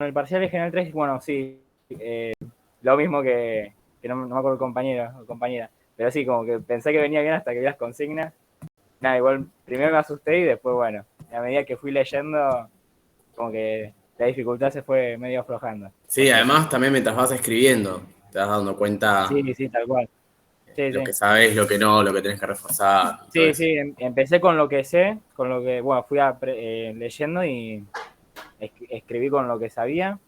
el parcial de General 3, bueno, sí, lo mismo que no me acuerdo compañero o compañera, pero sí, como que pensé que venía bien hasta que vi las consignas. Nada, igual primero me asusté y después, bueno, a medida que fui leyendo, como que la dificultad se fue medio aflojando, por Sí, suerte. además también mientras vas escribiendo, te vas dando cuenta Sí, sí, tal cual. Sí, lo sí. que sabes, lo que no, lo que tenés que reforzar y todo Sí, eso. sí, empecé con lo que sé, con lo que, bueno, fui leyendo y escribí con lo que sabía.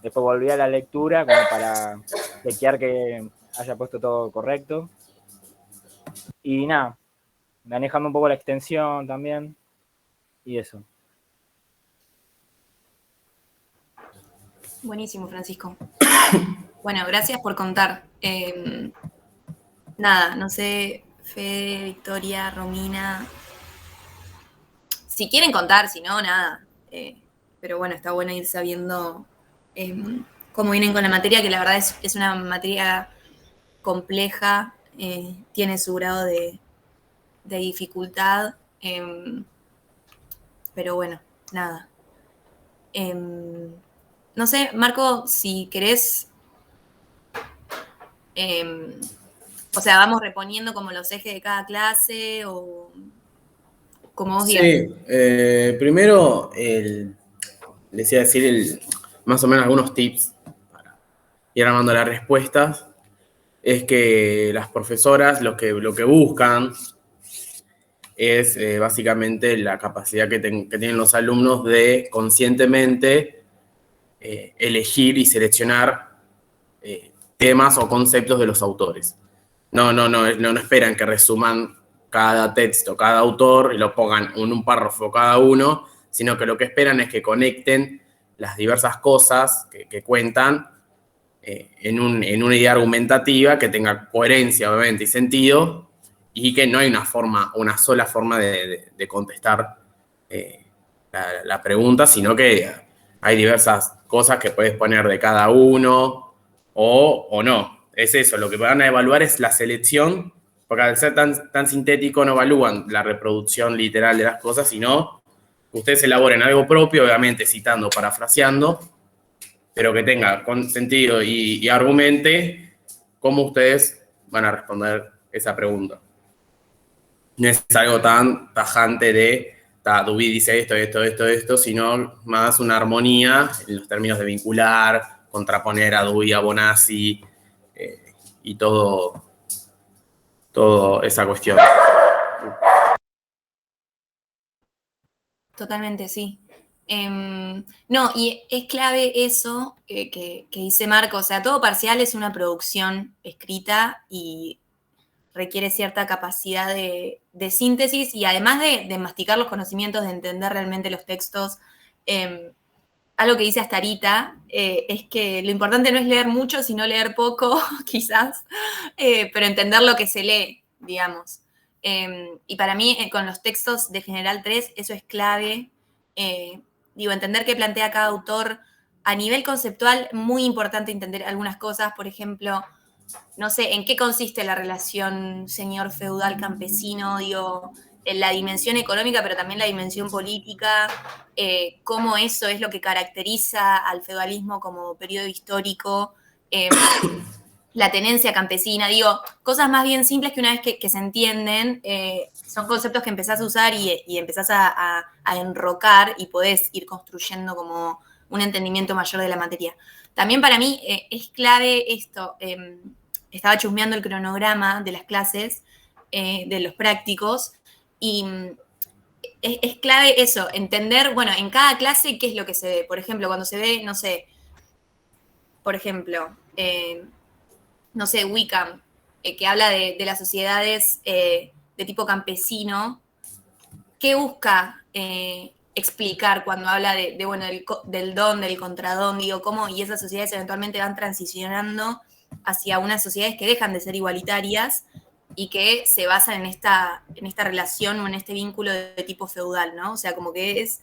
Después volví a la lectura como para chequear que haya puesto todo correcto. Y nada, manejando un poco la extensión también y eso. Buenísimo, Francisco. Bueno, gracias por contar. Nada, no sé, Fede, Victoria, Romina, si quieren contar, si no, nada. Pero bueno, está bueno ir sabiendo cómo vienen con la materia, que la verdad es una materia compleja, tiene su grado de dificultad, pero bueno, nada. No sé, Marco, si querés, o sea, vamos reponiendo como los ejes de cada clase o como vos digas. Sí, primero les iba a decir más o menos algunos tips para ir armando las respuestas. Es que las profesoras lo que buscan es básicamente la capacidad que tienen los alumnos de conscientemente elegir y seleccionar temas o conceptos de los autores. No esperan que resuman cada texto, cada autor y lo pongan en un párrafo cada uno, sino que lo que esperan es que conecten las diversas cosas que cuentan en una idea argumentativa que tenga coherencia, obviamente, y sentido, y que no hay una sola forma de contestar la pregunta, sino que hay diversas cosas que puedes poner de cada uno o no. Es eso, lo que van a evaluar es la selección, porque al ser tan sintético no evalúan la reproducción literal de las cosas, sino que ustedes elaboren algo propio, obviamente citando, parafraseando, pero que tenga con sentido y argumente cómo ustedes van a responder esa pregunta. No es algo tan tajante de Dubí dice esto, sino más una armonía en los términos de vincular, contraponer a Dubí, a Bonassi y todo esa cuestión. Totalmente, sí. No, y es clave eso que dice Marco, o sea, todo parcial es una producción escrita y requiere cierta capacidad de síntesis y además de masticar los conocimientos, de entender realmente los textos. Algo que dice Astarita es que lo importante no es leer mucho, sino leer poco, quizás, pero entender lo que se lee, digamos. Y para mí, con los textos de General 3, eso es clave. Eh, Digo, entender qué plantea cada autor. A nivel conceptual, muy importante entender algunas cosas, por ejemplo, no sé, en qué consiste la relación señor feudal campesino, digo, en la dimensión económica, pero también la dimensión política, cómo eso es lo que caracteriza al feudalismo como periodo histórico, eh, la tenencia campesina, digo, cosas más bien simples que una vez que se entienden, son conceptos que empezás a usar y empezás a enrocar y podés ir construyendo como un entendimiento mayor de la materia. También para mí es clave esto, estaba chusmeando el cronograma de las clases, de los prácticos, y es clave eso, entender, bueno, en cada clase qué es lo que se ve. Por ejemplo, cuando se ve, no sé, por ejemplo, no sé, Wickham, que habla de las sociedades de tipo campesino, ¿qué busca explicar cuando habla bueno, del don, del contradón, digo, cómo y esas sociedades eventualmente van transicionando hacia unas sociedades que dejan de ser igualitarias y que se basan en esta relación o en este vínculo de tipo feudal, ¿no? O sea, como que es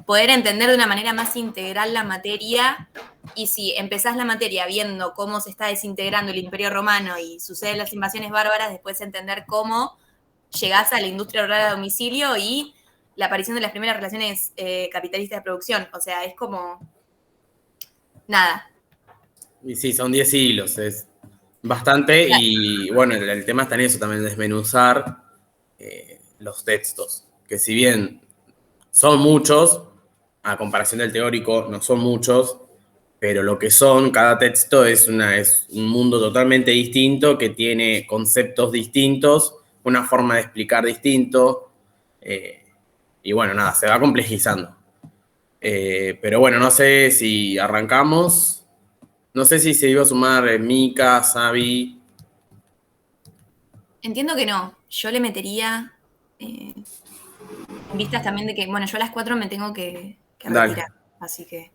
poder entender de una manera más integral la materia y si empezás la materia viendo cómo se está desintegrando el Imperio Romano y suceden las invasiones bárbaras, después entender cómo llegás a la industria rural a domicilio y la aparición de las primeras relaciones capitalistas de producción. O sea, es como nada. Y sí, son 10 siglos, es bastante. Claro. Y bueno, el tema está en eso también, desmenuzar los textos, que si bien son muchos, a comparación del teórico, no son muchos, pero lo que son, cada texto es un mundo totalmente distinto, que tiene conceptos distintos, una forma de explicar distinto, y bueno, nada, se va complejizando. Pero bueno, no sé si arrancamos. No sé si se iba a sumar Mika, Xavi. Entiendo que no. Yo le metería, en vistas también de que, bueno, yo a las 4 me tengo que Dale. retirar, así que...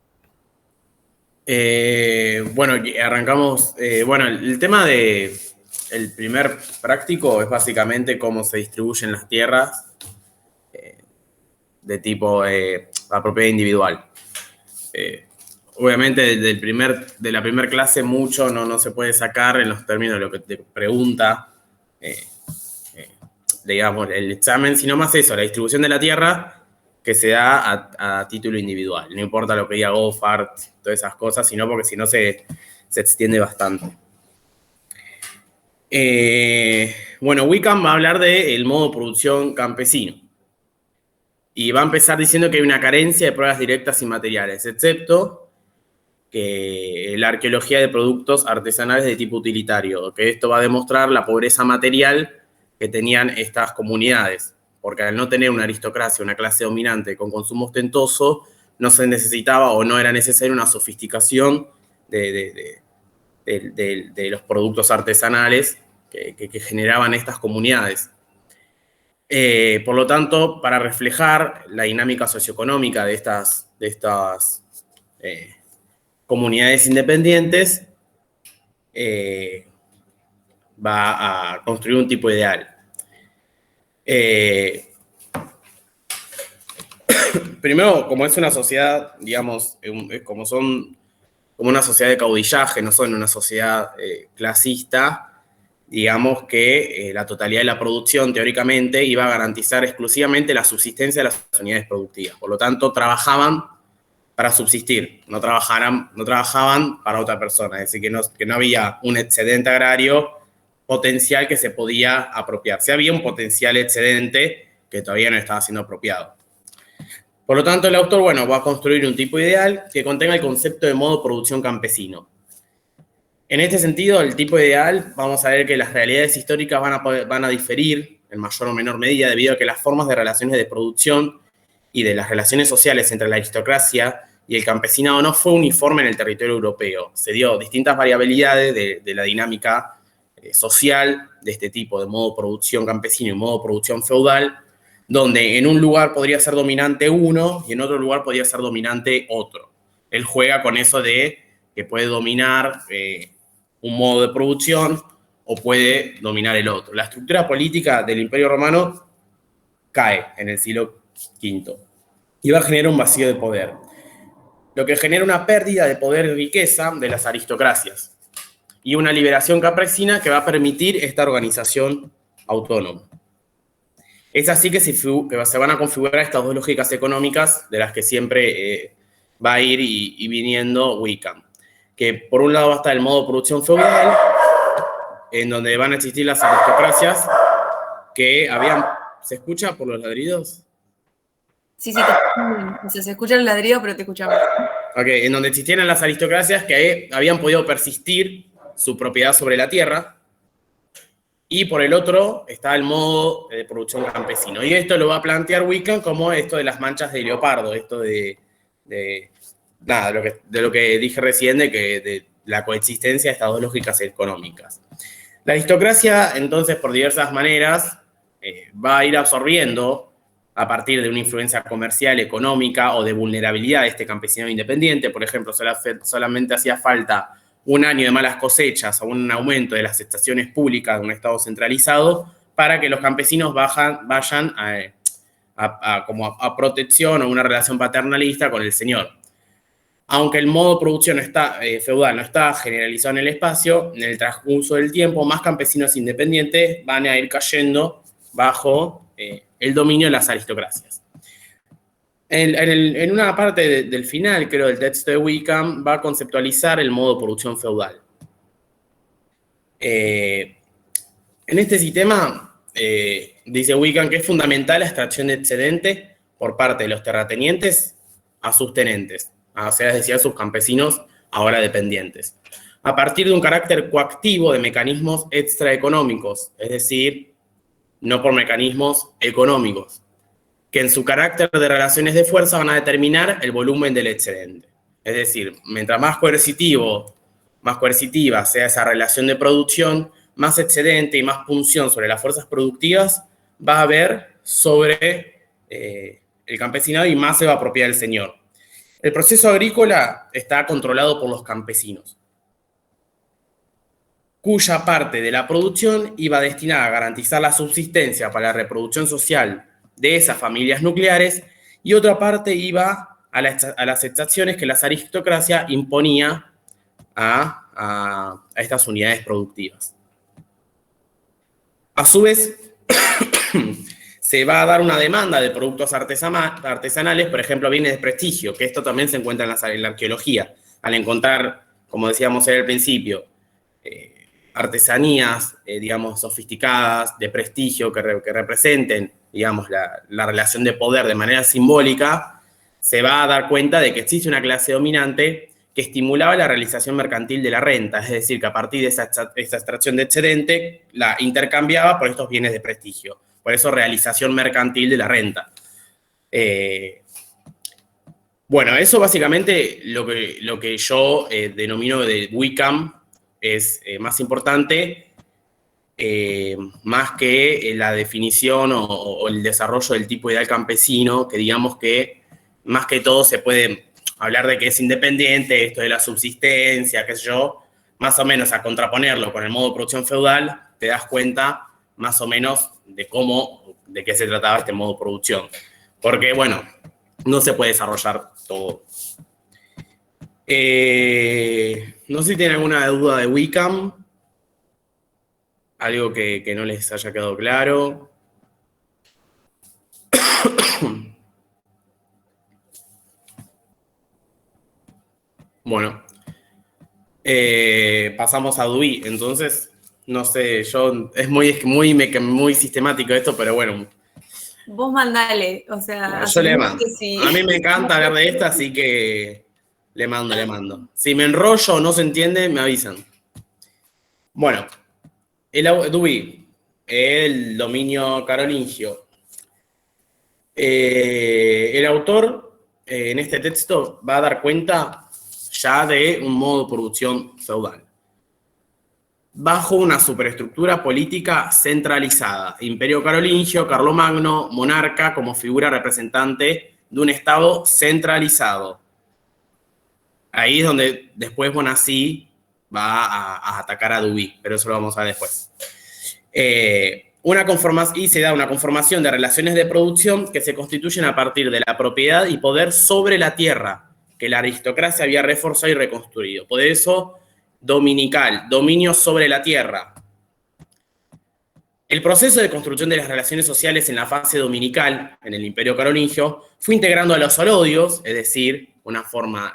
Bueno, arrancamos. Bueno, el tema el primer práctico es básicamente cómo se distribuyen las tierras de tipo la propiedad individual. Obviamente de la primera clase mucho no se puede sacar en los términos de lo que te pregunta, digamos, el examen, sino más eso, la distribución de la tierra que se da a título individual. No importa lo que diga Goffard, todas esas cosas, sino porque si no se extiende bastante. Bueno, Wickham va a hablar del modo de producción campesino. Y va a empezar diciendo que hay una carencia de pruebas directas y materiales, excepto que la arqueología de productos artesanales de tipo utilitario, que esto va a demostrar la pobreza material que tenían estas comunidades, porque al no tener una aristocracia, una clase dominante con consumo ostentoso, no se necesitaba o no era necesaria una sofisticación de los productos artesanales que generaban estas comunidades. Por lo tanto, para reflejar la dinámica socioeconómica de estas comunidades independientes, va a construir un tipo ideal. Primero, como es una sociedad, digamos, como una sociedad de caudillaje, no son una sociedad clasista, digamos que la totalidad de la producción, teóricamente, iba a garantizar exclusivamente la subsistencia de las unidades productivas. Por lo tanto, trabajaban para subsistir, no trabajaban para otra persona, es decir, que no había un excedente agrario potencial que se podía apropiar. Sí había un potencial excedente que todavía no estaba siendo apropiado. Por lo tanto, el autor, bueno, va a construir un tipo ideal que contenga el concepto de modo de producción campesino. En este sentido, el tipo ideal, vamos a ver que las realidades históricas van a diferir en mayor o menor medida debido a que las formas de relaciones de producción y de las relaciones sociales entre la aristocracia y el campesinado no fue uniforme en el territorio europeo. Se dio distintas variabilidades de la dinámica social de este tipo de modo de producción campesino y modo de producción feudal, donde en un lugar podría ser dominante uno y en otro lugar podría ser dominante otro. Él juega con eso de que puede dominar un modo de producción o puede dominar el otro. La estructura política del Imperio Romano cae en el siglo V y va a generar un vacío de poder, lo que genera una pérdida de poder y riqueza de las aristocracias y una liberación campesina que va a permitir esta organización autónoma. Es así que se van a configurar estas dos lógicas económicas de las que siempre va a ir y viniendo Wickham. Que por un lado va a estar el modo de producción feudal, en donde van a existir las aristocracias que habían... ¿Se escucha por los ladridos? Sí, te escuchamos bien. O sea, se escucha el ladrido, pero te escuchamos. Ok, en donde existieran las aristocracias que habían podido persistir su propiedad sobre la tierra, y por el otro está el modo de producción campesino. Y esto lo va a plantear Wickham como esto de las manchas de leopardo, esto de lo que dije recién, de la coexistencia de estas dos lógicas económicas. La aristocracia, entonces, por diversas maneras, va a ir absorbiendo, a partir de una influencia comercial, económica o de vulnerabilidad de este campesinado independiente. Por ejemplo, solamente hacía falta un año de malas cosechas o un aumento de las estaciones públicas de un Estado centralizado para que los campesinos vayan a protección o una relación paternalista con el señor. Aunque el modo de producción feudal no está generalizado en el espacio, en el transcurso del tiempo, más campesinos independientes van a ir cayendo bajo el dominio de las aristocracias. En una parte del final, creo, del texto de Wickham, va a conceptualizar el modo de producción feudal. En este sistema, dice Wickham que es fundamental la extracción de excedente por parte de los terratenientes a sus tenentes, o sea, es decir, a sus campesinos ahora dependientes, a partir de un carácter coactivo de mecanismos extraeconómicos, es decir, no por mecanismos económicos, que en su carácter de relaciones de fuerza van a determinar el volumen del excedente. Es decir, mientras más coercitiva sea esa relación de producción, más excedente y más punción sobre las fuerzas productivas va a haber sobre el campesinado y más se va a apropiar el señor. El proceso agrícola está controlado por los campesinos, cuya parte de la producción iba destinada a garantizar la subsistencia para la reproducción social de esas familias nucleares y otra parte iba a las extracciones que la aristocracia imponía a estas unidades productivas. A su vez, se va a dar una demanda de productos artesanales, por ejemplo, bienes de prestigio, que esto también se encuentra en la arqueología, al encontrar, como decíamos en el principio, artesanías, digamos, sofisticadas, de prestigio, que representen, digamos, la relación de poder de manera simbólica, se va a dar cuenta de que existe una clase dominante que estimulaba la realización mercantil de la renta, es decir, que a partir de esa extracción de excedente la intercambiaba por estos bienes de prestigio. Por eso, realización mercantil de la renta. Bueno, eso básicamente lo que yo denomino de Wickham es más importante, más que la definición o el desarrollo del tipo ideal campesino, que digamos que más que todo se puede hablar de que es independiente, esto de la subsistencia, qué sé yo, más o menos a contraponerlo con el modo de producción feudal, te das cuenta más o menos de qué se trataba este modo de producción. Porque, bueno, no se puede desarrollar todo. No sé si tienen alguna duda de Wickham. Algo que no les haya quedado claro. Bueno. Pasamos a Dewey. Entonces, no sé, es muy sistemático esto, pero bueno. Vos mandale, o sea... Yo le mando. Sí. A mí me encanta hablar de esta, así que le mando. Si me enrollo o no se entiende, me avisan. Bueno, Dewey, el dominio carolingio. El autor, en este texto, va a dar cuenta ya de un modo de producción feudal, bajo una superestructura política centralizada. Imperio carolingio, Carlomagno, monarca como figura representante de un Estado centralizado. Ahí es donde después Bonassi va a atacar a Dewey, pero eso lo vamos a ver después. Y se da una conformación de relaciones de producción que se constituyen a partir de la propiedad y poder sobre la tierra, que la aristocracia había reforzado y reconstruido. Por eso, dominical, dominio sobre la tierra. El proceso de construcción de las relaciones sociales en la fase dominical, en el Imperio Carolingio, fue integrando a los olodios, es decir, una forma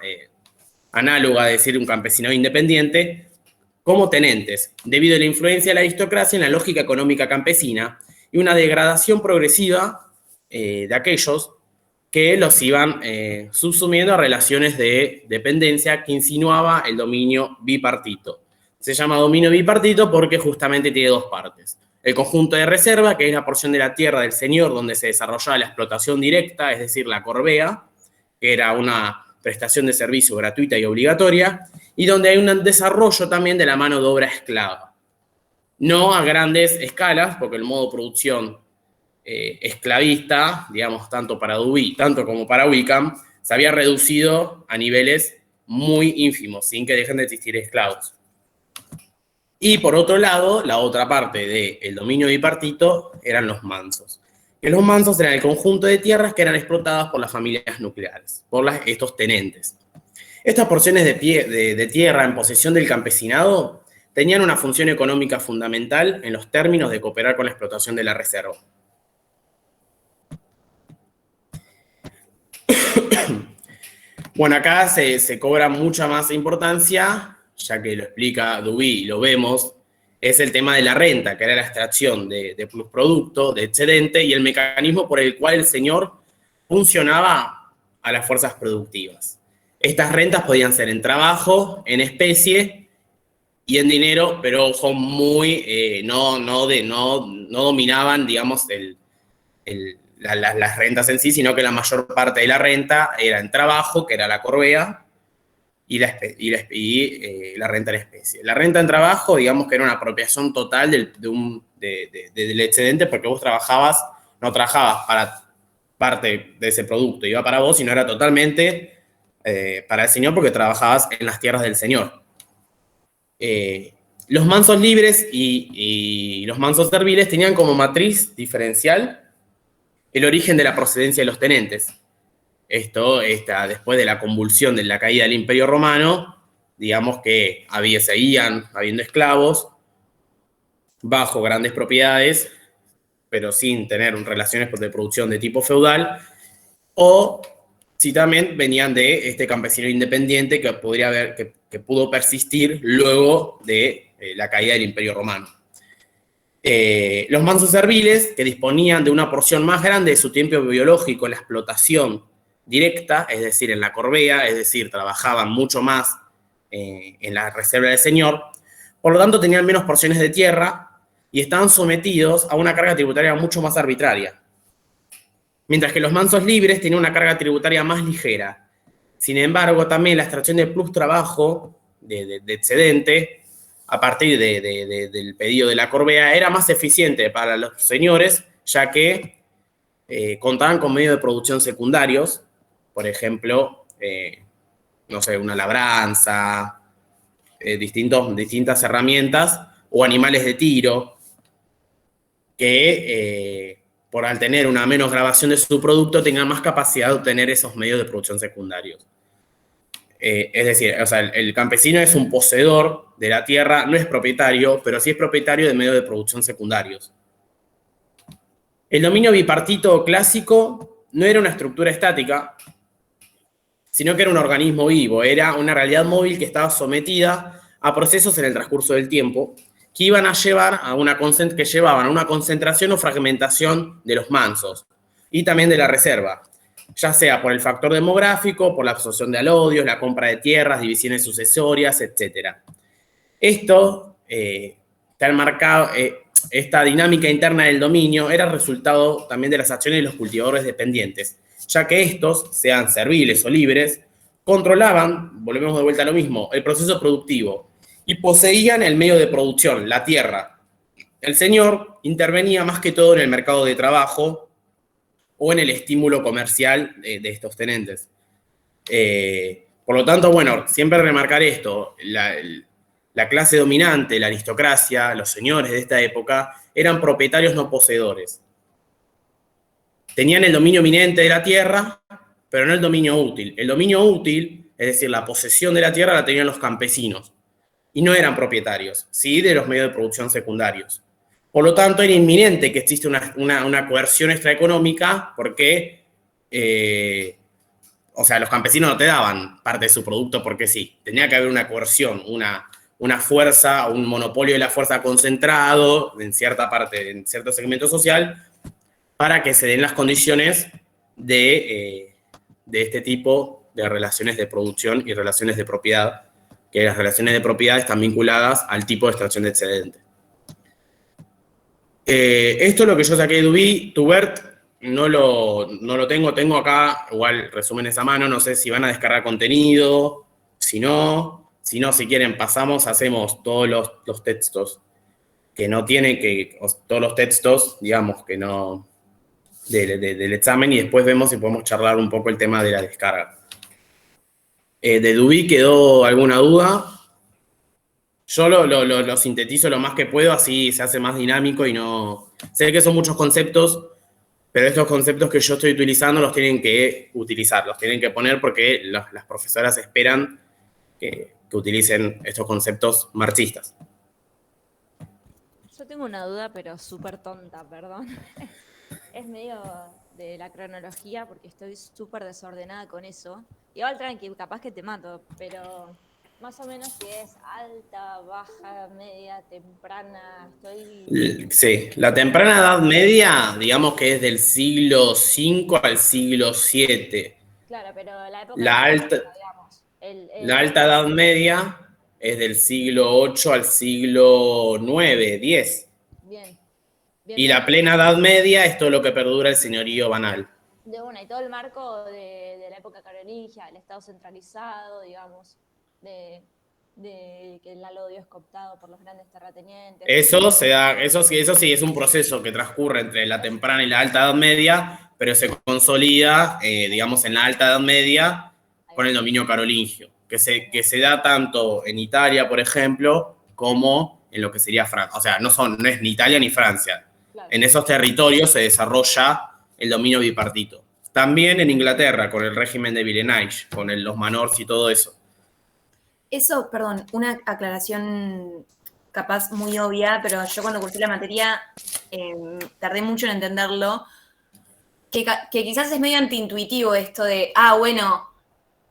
análoga de decir un campesinado independiente, como tenentes, debido a la influencia de la aristocracia en la lógica económica campesina y una degradación progresiva de aquellos que los iban subsumiendo a relaciones de dependencia que insinuaba el dominio bipartito. Se llama dominio bipartito porque justamente tiene dos partes. El conjunto de reserva, que es la porción de la tierra del señor donde se desarrollaba la explotación directa, es decir, la corvea, que era una prestación de servicio gratuita y obligatoria, y donde hay un desarrollo también de la mano de obra esclava. No a grandes escalas, porque el modo de producción esclavista, digamos, tanto para Dewey, tanto como para Wickham, se había reducido a niveles muy ínfimos, sin que dejen de existir esclavos. Y por otro lado, la otra parte del dominio bipartito eran los mansos. Que los mansos eran el conjunto de tierras que eran explotadas por las familias nucleares, por estos tenentes. Estas porciones de tierra en posesión del campesinado tenían una función económica fundamental en los términos de cooperar con la explotación de la reserva. Bueno, acá se cobra mucha más importancia, ya que lo explica Duby y lo vemos, es el tema de la renta, que era la extracción de plusproducto, de excedente, y el mecanismo por el cual el señor funcionaba a las fuerzas productivas. Estas rentas podían ser en trabajo, en especie y en dinero, pero ojo, muy, no dominaban, digamos, las rentas en sí, sino que la mayor parte de la renta era en trabajo, que era la corvea, y la renta en especie. La renta en trabajo, digamos que era una apropiación total del excedente, porque vos no trabajabas para parte de ese producto, iba para vos, sino era totalmente para el señor, porque trabajabas en las tierras del señor. Los mansos libres y los mansos serviles tenían como matriz diferencial el origen de la procedencia de los tenentes. Después de la convulsión de la caída del Imperio Romano, digamos que seguían habiendo esclavos bajo grandes propiedades, pero sin tener relaciones de producción de tipo feudal, o si también venían de este campesino independiente que pudo persistir luego de la caída del Imperio Romano. Los mansos serviles, que disponían de una porción más grande de su tiempo biológico en la explotación directa, es decir, en la corvea, es decir, trabajaban mucho más en la reserva del señor, por lo tanto tenían menos porciones de tierra y estaban sometidos a una carga tributaria mucho más arbitraria. Mientras que los mansos libres tenían una carga tributaria más ligera. Sin embargo, también la extracción de plus trabajo, de excedente, a partir del pedido de la corvea, era más eficiente para los señores, ya que contaban con medios de producción secundarios, por ejemplo, no sé, una labranza, distintas herramientas o animales de tiro, que al tener una menos grabación de su producto, tengan más capacidad de obtener esos medios de producción secundarios. Es decir, o sea, el campesino es un poseedor de la tierra, no es propietario, pero sí es propietario de medios de producción secundarios. El dominio bipartito clásico no era una estructura estática, sino que era un organismo vivo, era una realidad móvil que estaba sometida a procesos en el transcurso del tiempo que iban a llevar que llevaban a una concentración o fragmentación de los mansos y también de la reserva, ya sea por el factor demográfico, por la absorción de alodios, la compra de tierras, divisiones sucesorias, etc. Esto está enmarcado, esta dinámica interna del dominio era resultado también de las acciones de los cultivadores dependientes, ya que estos, sean serviles o libres, controlaban, volvemos de vuelta a lo mismo, el proceso productivo y poseían el medio de producción, la tierra. El señor intervenía más que todo en el mercado de trabajo o en el estímulo comercial de estos tenentes. Por lo tanto, bueno, siempre remarcar esto, la clase dominante, la aristocracia, los señores de esta época, eran propietarios no poseedores. Tenían el dominio eminente de la tierra, pero no el dominio útil. El dominio útil, es decir, la posesión de la tierra, la tenían los campesinos. Y no eran propietarios, sí de los medios de producción secundarios. Por lo tanto, era inminente que existe una coerción extraeconómica porque, o sea, los campesinos no te daban parte de su producto porque sí. Tenía que haber una coerción, una fuerza, un monopolio de la fuerza concentrado en cierta parte, en cierto segmento social, para que se den las condiciones de este tipo de relaciones de producción y relaciones de propiedad, que las relaciones de propiedad están vinculadas al tipo de extracción de excedente. Esto es lo que yo saqué de Duby. Tubert no lo tengo acá, igual resúmenes a mano, no sé si van a descargar contenido, si no, si quieren pasamos, hacemos todos los textos que no tienen todos los textos, digamos, que no, del examen, y después vemos si podemos charlar un poco el tema de la descarga. ¿De Duby quedó alguna duda? Yo lo sintetizo lo más que puedo, así se hace más dinámico y no... Sé que son muchos conceptos, pero estos conceptos que yo estoy utilizando los tienen que utilizar, los tienen que poner porque las profesoras esperan que utilicen estos conceptos marxistas. Yo tengo una duda, pero súper tonta, perdón. es medio de la cronología porque estoy súper desordenada con eso. Igual tranqui, capaz que te mato, pero más o menos si es alta, baja, media, temprana, estoy... Sí, la temprana Edad Media, digamos que es del siglo V al siglo VII. Claro, pero la época La alta, histórica, digamos. la Alta Edad Media es del siglo VIII al siglo IX, X. Bien, bien, Y bien. la plena Edad Media es todo lo que perdura el señorío banal. De una, y todo el marco de la época carolingia, el Estado centralizado, digamos, de que el odio es cooptado por los grandes terratenientes. Eso sí es un proceso que transcurre entre la temprana y la alta Edad Media, pero se consolida, digamos, en la alta Edad Media con el dominio carolingio, que se da tanto en Italia, por ejemplo, como en lo que sería Francia. O sea, no es ni Italia ni Francia. Claro. En esos territorios se desarrolla el dominio bipartito. También en Inglaterra, con el régimen de Villeneuve, con los manors y todo eso. Eso, perdón, una aclaración capaz muy obvia, pero yo cuando cursé la materia tardé mucho en entenderlo, que quizás es medio antiintuitivo esto de, bueno,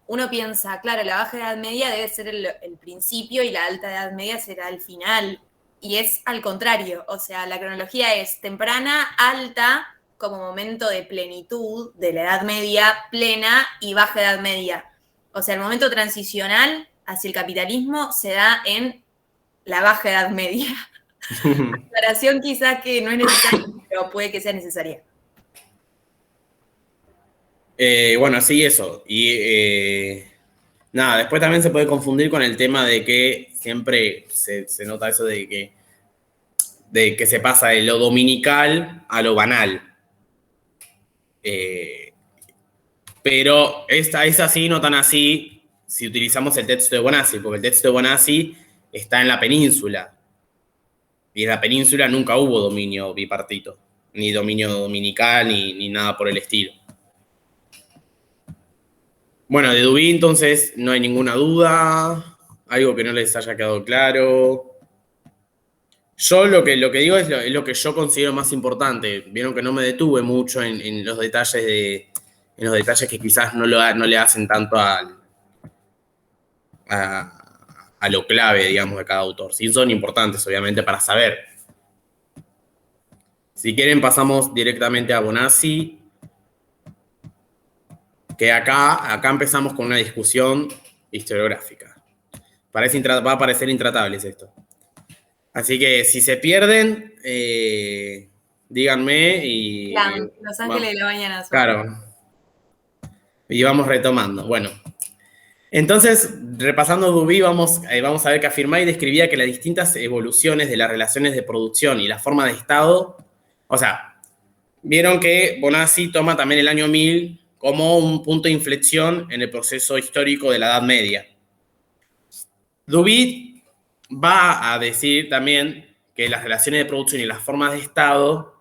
uno piensa, claro, la baja edad media debe ser el principio y la alta edad media será el final, y es al contrario, o sea, la cronología es temprana, alta, como momento de plenitud de la edad media, plena y baja edad media. O sea, el momento transicional hacia el capitalismo se da en la baja edad media. Aclaración quizás que no es necesaria, pero puede que sea necesaria. Bueno, sí, eso. Y nada, después también se puede confundir con el tema de que siempre se nota eso de que se pasa de lo dominical a lo banal. Pero es así, no tan así, si utilizamos el texto de Bonassi, porque el texto de Bonassi está en la península. Y en la península nunca hubo dominio bipartito, ni dominio dominical, ni nada por el estilo. Bueno, de Dubí entonces no hay ninguna duda, algo que no les haya quedado claro. Yo lo que digo es lo que yo considero más importante. Vieron que no me detuve mucho en los detalles que quizás no le hacen tanto a lo clave, digamos, de cada autor. Sí son importantes, obviamente, para saber. Si quieren pasamos directamente a Bonassi, que acá empezamos con una discusión historiográfica. Va a parecer intratables esto. Así que si se pierden, díganme y... Los Ángeles de la Mañana. Claro. Y vamos retomando. Bueno. Entonces, repasando Dubí, vamos a ver que afirmaba y describía que las distintas evoluciones de las relaciones de producción y la forma de Estado, o sea, vieron que Bonassi toma también el año 1000 como un punto de inflexión en el proceso histórico de la Edad Media. Dubí va a decir también que las relaciones de producción y las formas de Estado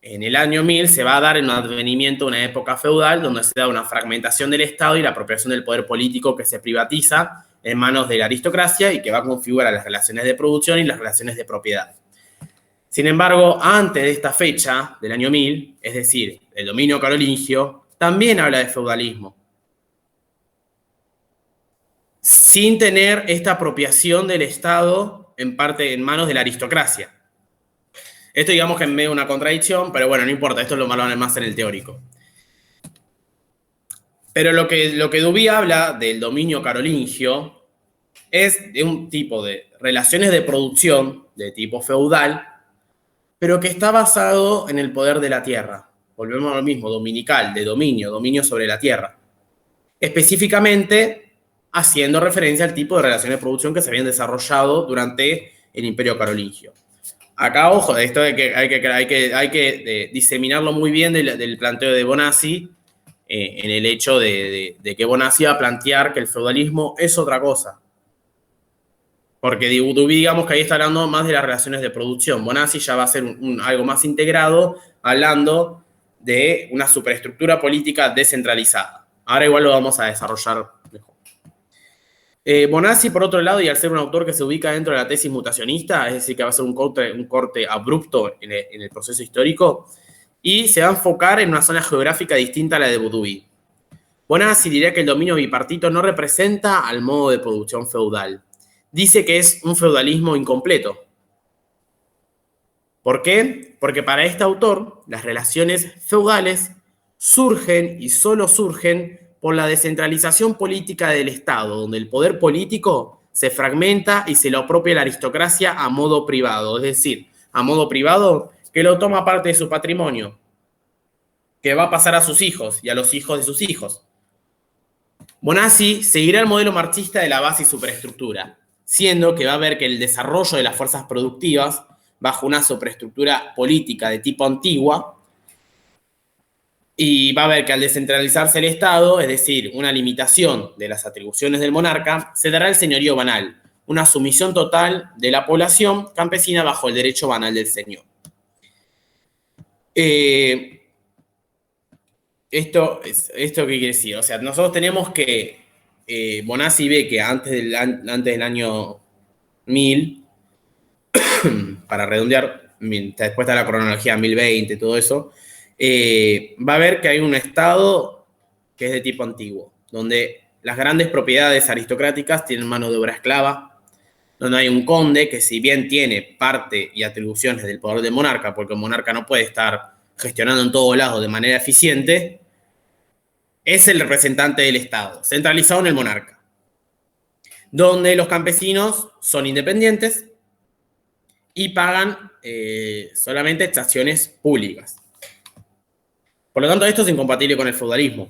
en el año 1000 se va a dar en un advenimiento de una época feudal donde se da una fragmentación del Estado y la apropiación del poder político que se privatiza en manos de la aristocracia y que va a configurar las relaciones de producción y las relaciones de propiedad. Sin embargo, antes de esta fecha, del año 1000, es decir, el dominio carolingio, también habla de feudalismo, sin tener esta apropiación del Estado en manos de la aristocracia. Esto digamos que es medio una contradicción, pero bueno, no importa, esto lo van más en el teórico. Pero lo que Dubí habla del dominio carolingio es de un tipo de relaciones de producción de tipo feudal, pero que está basado en el poder de la tierra. Volvemos a lo mismo, dominical, de dominio sobre la tierra. Específicamente haciendo referencia al tipo de relaciones de producción que se habían desarrollado durante el Imperio Carolingio. Acá, ojo, de esto de que hay que diseminarlo muy bien del planteo de Bonassi, en el hecho de que Bonassi va a plantear que el feudalismo es otra cosa. Porque Dubí, digamos que ahí está hablando más de las relaciones de producción. Bonassi ya va a ser algo más integrado, hablando de una superestructura política descentralizada. Ahora igual lo vamos a desarrollar mejor. Bonassi, por otro lado, y al ser un autor que se ubica dentro de la tesis mutacionista, es decir, que va a ser un corte abrupto en el proceso histórico, y se va a enfocar en una zona geográfica distinta a la de Boudouis. Bonazzi diría que el dominio bipartito no representa al modo de producción feudal. Dice que es un feudalismo incompleto. ¿Por qué? Porque para este autor las relaciones feudales surgen y solo surgen por la descentralización política del Estado, donde el poder político se fragmenta y se lo apropia la aristocracia a modo privado, es decir, a modo privado que lo toma parte de su patrimonio, que va a pasar a sus hijos y a los hijos de sus hijos. Bonazzi seguirá el modelo marxista de la base y superestructura, siendo que va a ver que el desarrollo de las fuerzas productivas bajo una superestructura política de tipo antigua, y va a ver que al descentralizarse el Estado, es decir, una limitación de las atribuciones del monarca, se dará el señorío banal, una sumisión total de la población campesina bajo el derecho banal del señor. ¿Esto qué quiere decir? O sea, nosotros tenemos que, Bonazzi ve que antes del año 1000, para redondear, después de la cronología 1020, todo eso, va a ver que hay un Estado que es de tipo antiguo, donde las grandes propiedades aristocráticas tienen mano de obra esclava, donde hay un conde que si bien tiene parte y atribuciones del poder del monarca, porque el monarca no puede estar gestionando en todos lados de manera eficiente, es el representante del Estado, centralizado en el monarca, donde los campesinos son independientes y pagan solamente estaciones públicas. Por lo tanto, esto es incompatible con el feudalismo.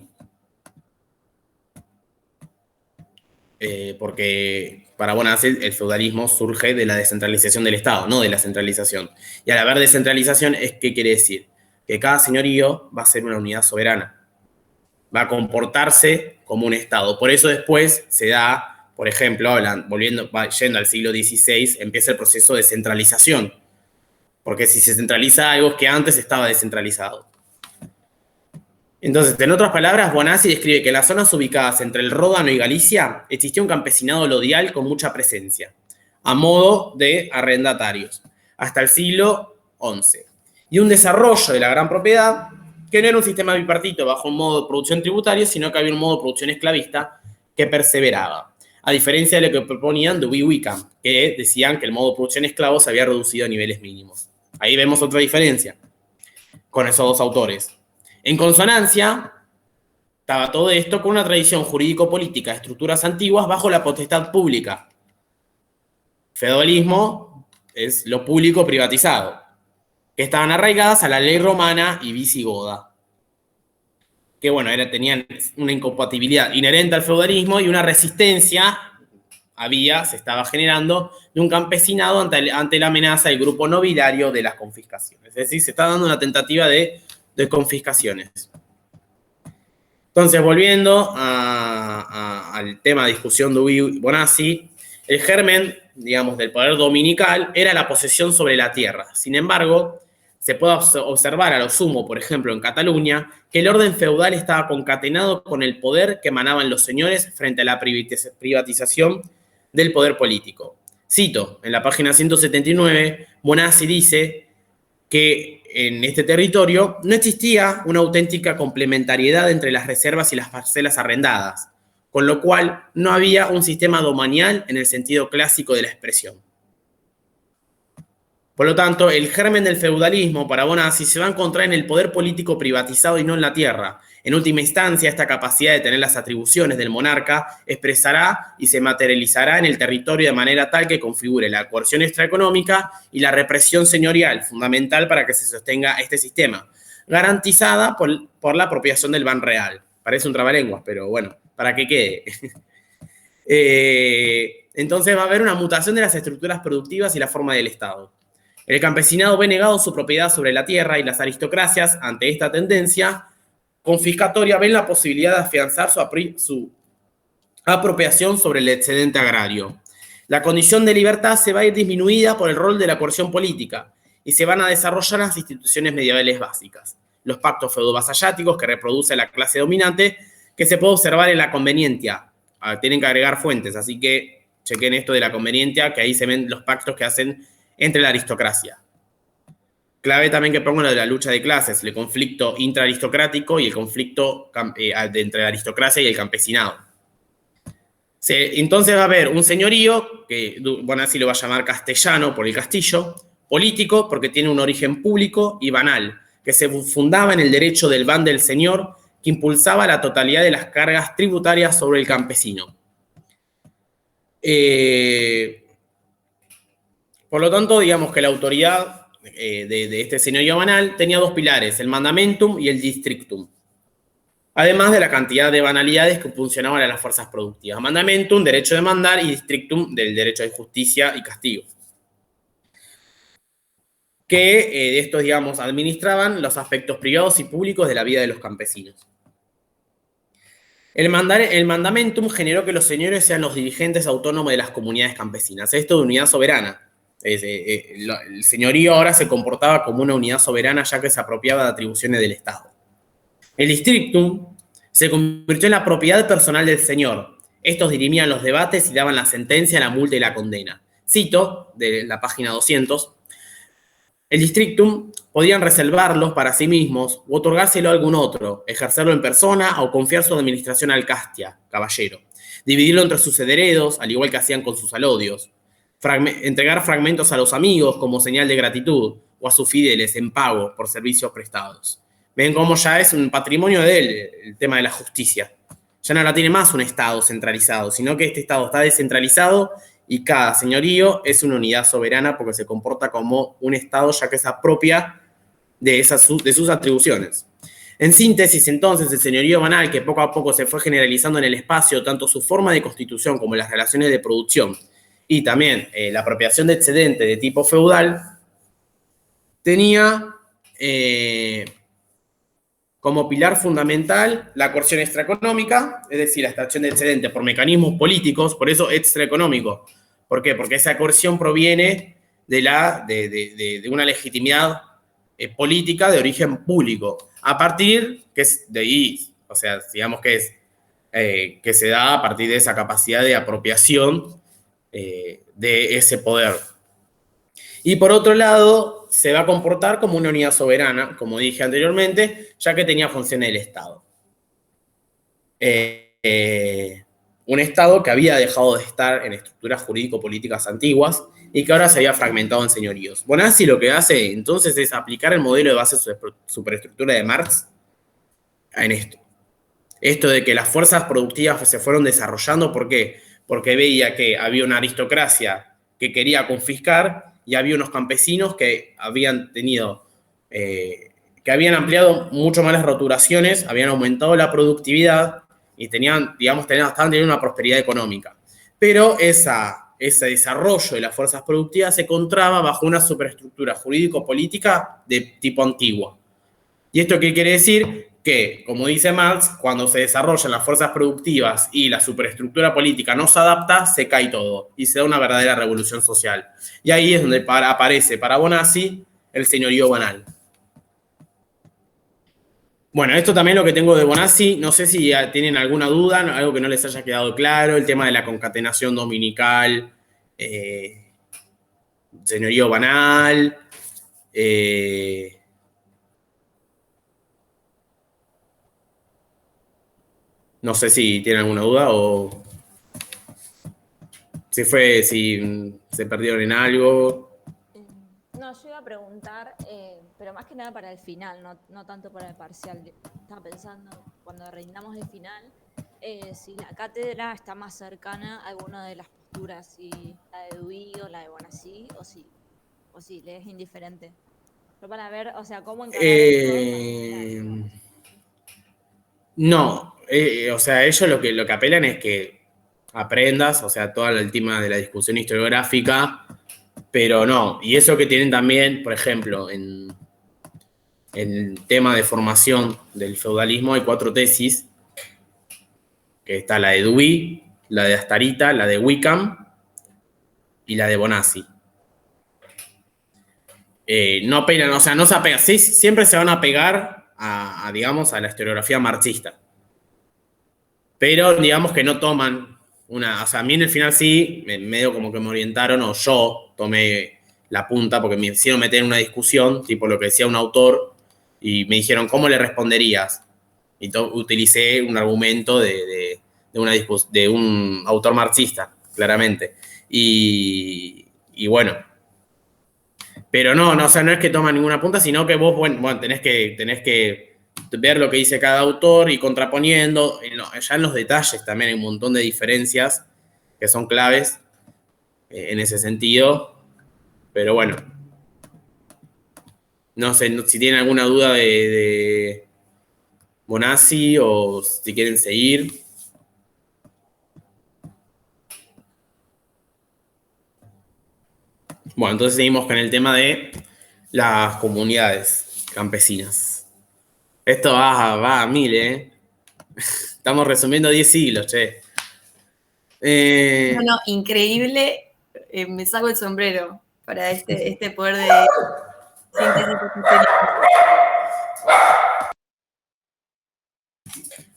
Porque para Bonazzi el feudalismo surge de la descentralización del Estado, no de la centralización. Y al haber descentralización, ¿qué quiere decir? Que cada señorío va a ser una unidad soberana. Va a comportarse como un Estado. Por eso después se da, por ejemplo, yendo al siglo XVI, empieza el proceso de centralización. Porque si se centraliza algo es que antes estaba descentralizado. Entonces, en otras palabras, Bonazzi describe que en las zonas ubicadas entre el Ródano y Galicia existía un campesinado lodial con mucha presencia, a modo de arrendatarios, hasta el siglo XI. Y un desarrollo de la gran propiedad que no era un sistema bipartito bajo un modo de producción tributario, sino que había un modo de producción esclavista que perseveraba. A diferencia de lo que proponían Dewey y Wickham, que decían que el modo de producción esclavo se había reducido a niveles mínimos. Ahí vemos otra diferencia con esos dos autores. En consonancia, estaba todo esto con una tradición jurídico-política de estructuras antiguas bajo la potestad pública. Feudalismo es lo público privatizado, que estaban arraigadas a la ley romana y visigoda. Que bueno, tenían una incompatibilidad inherente al feudalismo y una resistencia se estaba generando de un campesinado ante la amenaza del grupo nobiliario de las confiscaciones. Es decir, se está dando una tentativa de confiscaciones. Entonces, volviendo al tema de discusión de Bonazzi, el germen, digamos, del poder dominical era la posesión sobre la tierra. Sin embargo, se puede observar a lo sumo, por ejemplo, en Cataluña, que el orden feudal estaba concatenado con el poder que emanaban los señores frente a la privatización del poder político. Cito, en la página 179, Bonazzi dice que en este territorio no existía una auténtica complementariedad entre las reservas y las parcelas arrendadas, con lo cual no había un sistema domanial en el sentido clásico de la expresión. Por lo tanto, el germen del feudalismo para Bonazzi se va a encontrar en el poder político privatizado y no en la tierra. En última instancia, esta capacidad de tener las atribuciones del monarca expresará y se materializará en el territorio de manera tal que configure la coerción extraeconómica y la represión señorial, fundamental para que se sostenga este sistema, garantizada por la apropiación del ban real. Parece un trabalenguas, pero bueno, para que quede. Entonces va a haber una mutación de las estructuras productivas y la forma del Estado. El campesinado ve negado su propiedad sobre la tierra y las aristocracias, ante esta tendencia confiscatoria, ven la posibilidad de afianzar su apropiación sobre el excedente agrario. La condición de libertad se va a ir disminuida por el rol de la coerción política y se van a desarrollar las instituciones medievales básicas. Los pactos feudo-vasalláticos que reproduce la clase dominante, que se puede observar en la conveniencia. Tienen que agregar fuentes, así que chequen esto de la conveniencia, que ahí se ven los pactos que hacen entre la aristocracia. clave también que pongo lo de la lucha de clases, el conflicto intraaristocrático y el conflicto entre la aristocracia y el campesinado. Entonces va a haber un señorío, que Bonazzi lo va a llamar castellano por el castillo, político porque tiene un origen público y banal, que se fundaba en el derecho del ban del señor, que impulsaba la totalidad de las cargas tributarias sobre el campesino. Por lo tanto, digamos que la autoridad de este señorío banal tenía dos pilares, el mandamentum y el districtum. Además de la cantidad de banalidades que funcionaban en las fuerzas productivas. Mandamentum, derecho de mandar, y districtum, del derecho de justicia y castigo. Que de estos, digamos, administraban los aspectos privados y públicos de la vida de los campesinos. El mandamentum generó que los señores sean los dirigentes autónomos de las comunidades campesinas. Esto de unidad soberana. El señorío ahora se comportaba como una unidad soberana ya que se apropiaba de atribuciones del Estado. El districtum se convirtió en la propiedad personal del señor. Estos dirimían los debates y daban la sentencia, la multa y la condena. Cito de la página 200. El districtum podían reservarlos para sí mismos o otorgárselo a algún otro, ejercerlo en persona o confiar su administración al castia, caballero, dividirlo entre sus herederos, al igual que hacían con sus alodios, entregar fragmentos a los amigos como señal de gratitud o a sus fieles en pago por servicios prestados. Ven cómo ya es un patrimonio de él el tema de la justicia. Ya no la tiene más un Estado centralizado, sino que este Estado está descentralizado y cada señorío es una unidad soberana porque se comporta como un Estado ya que se apropia de sus atribuciones. En síntesis, entonces, el señorío banal, que poco a poco se fue generalizando en el espacio, tanto su forma de constitución como las relaciones de producción y también la apropiación de excedente de tipo feudal, tenía como pilar fundamental la coerción extraeconómica, es decir, la extracción de excedente por mecanismos políticos, por eso extraeconómico. ¿Por qué? Porque esa coerción proviene de una legitimidad política de origen público, a partir que es de ahí, o sea, digamos que se da a partir de esa capacidad de apropiación de ese poder. Y por otro lado, se va a comportar como una unidad soberana, como dije anteriormente, ya que tenía funciones del Estado. Un Estado que había dejado de estar en estructuras jurídico-políticas antiguas y que ahora se había fragmentado en señoríos. Bonazzi lo que hace entonces es aplicar el modelo de base superestructura de Marx en esto. Esto de que las fuerzas productivas se fueron desarrollando, ¿por qué? Porque veía que había una aristocracia que quería confiscar y había unos campesinos que habían tenido, que habían ampliado mucho más las roturaciones, habían aumentado la productividad y estaban teniendo una prosperidad económica. Pero ese desarrollo de las fuerzas productivas se encontraba bajo una superestructura jurídico-política de tipo antiguo. ¿Y esto qué quiere decir? Que, como dice Marx, cuando se desarrollan las fuerzas productivas y la superestructura política no se adapta, se cae todo y se da una verdadera revolución social. Y ahí es donde aparece para Bonazzi el señorío banal. Bueno, esto también es lo que tengo de Bonazzi. No sé si tienen alguna duda, algo que no les haya quedado claro, el tema de la concatenación dominical, señorío banal, no sé si tienen alguna duda o si se perdieron en algo. No, yo iba a preguntar, pero más que nada para el final, no tanto para el parcial. Estaba pensando, cuando rindamos el final, si la cátedra está más cercana a alguna de las posturas, si la de Dewey o la de Bonazzi, o si le es indiferente. Pero para ver, o sea, cómo encarar esto. No, o sea, ellos lo que apelan es que aprendas, o sea, todo el tema de la discusión historiográfica, pero no. Y eso que tienen también, por ejemplo, en el tema de formación del feudalismo hay 4 tesis, que está la de Dewey, la de Astarita, la de Wickham y la de Bonazzi. No apelan, o sea, no se apegan, sí, siempre se van a pegar digamos, a la historiografía marxista. Pero, digamos que no toman o sea, a mí en el final sí, medio como que me orientaron, o yo tomé la punta, porque me hicieron meter en una discusión, tipo lo que decía un autor, y me dijeron, ¿cómo le responderías? Y utilicé un argumento de un autor marxista, claramente. Y bueno, pero no, o sea, no es que toma ninguna punta, sino que vos, bueno, tenés que ver lo que dice cada autor y contraponiendo. Ya en los detalles también hay un montón de diferencias que son claves en ese sentido. Pero bueno, no sé si tienen alguna duda de Bonazzi o si quieren seguir. Bueno, entonces seguimos con el tema de las comunidades campesinas. Esto va a mil, ¿eh? Estamos resumiendo 10 siglos, che. No, increíble. Me saco el sombrero para este poder de síntesis.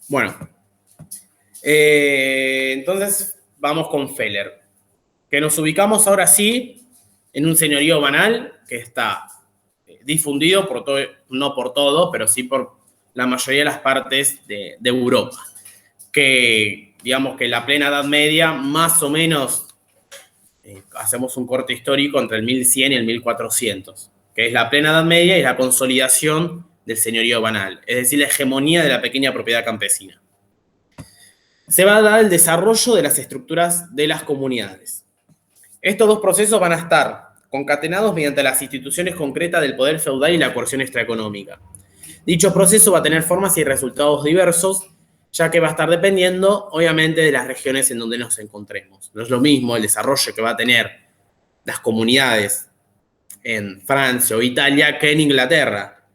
Bueno, entonces vamos con Feller, que nos ubicamos ahora sí en un señorío banal que está difundido por todo, no por todo, pero sí por la mayoría de las partes de Europa. Que digamos que en la plena Edad Media, más o menos, hacemos un corte histórico entre el 1100 y el 1400, que es la plena Edad Media y la consolidación del señorío banal, es decir, la hegemonía de la pequeña propiedad campesina. Se va a dar el desarrollo de las estructuras de las comunidades. Estos dos procesos van a estar concatenados mediante las instituciones concretas del poder feudal y la coerción extraeconómica. Dicho proceso va a tener formas y resultados diversos, ya que va a estar dependiendo, obviamente, de las regiones en donde nos encontremos. No es lo mismo el desarrollo que va a tener las comunidades en Francia o Italia que en Inglaterra.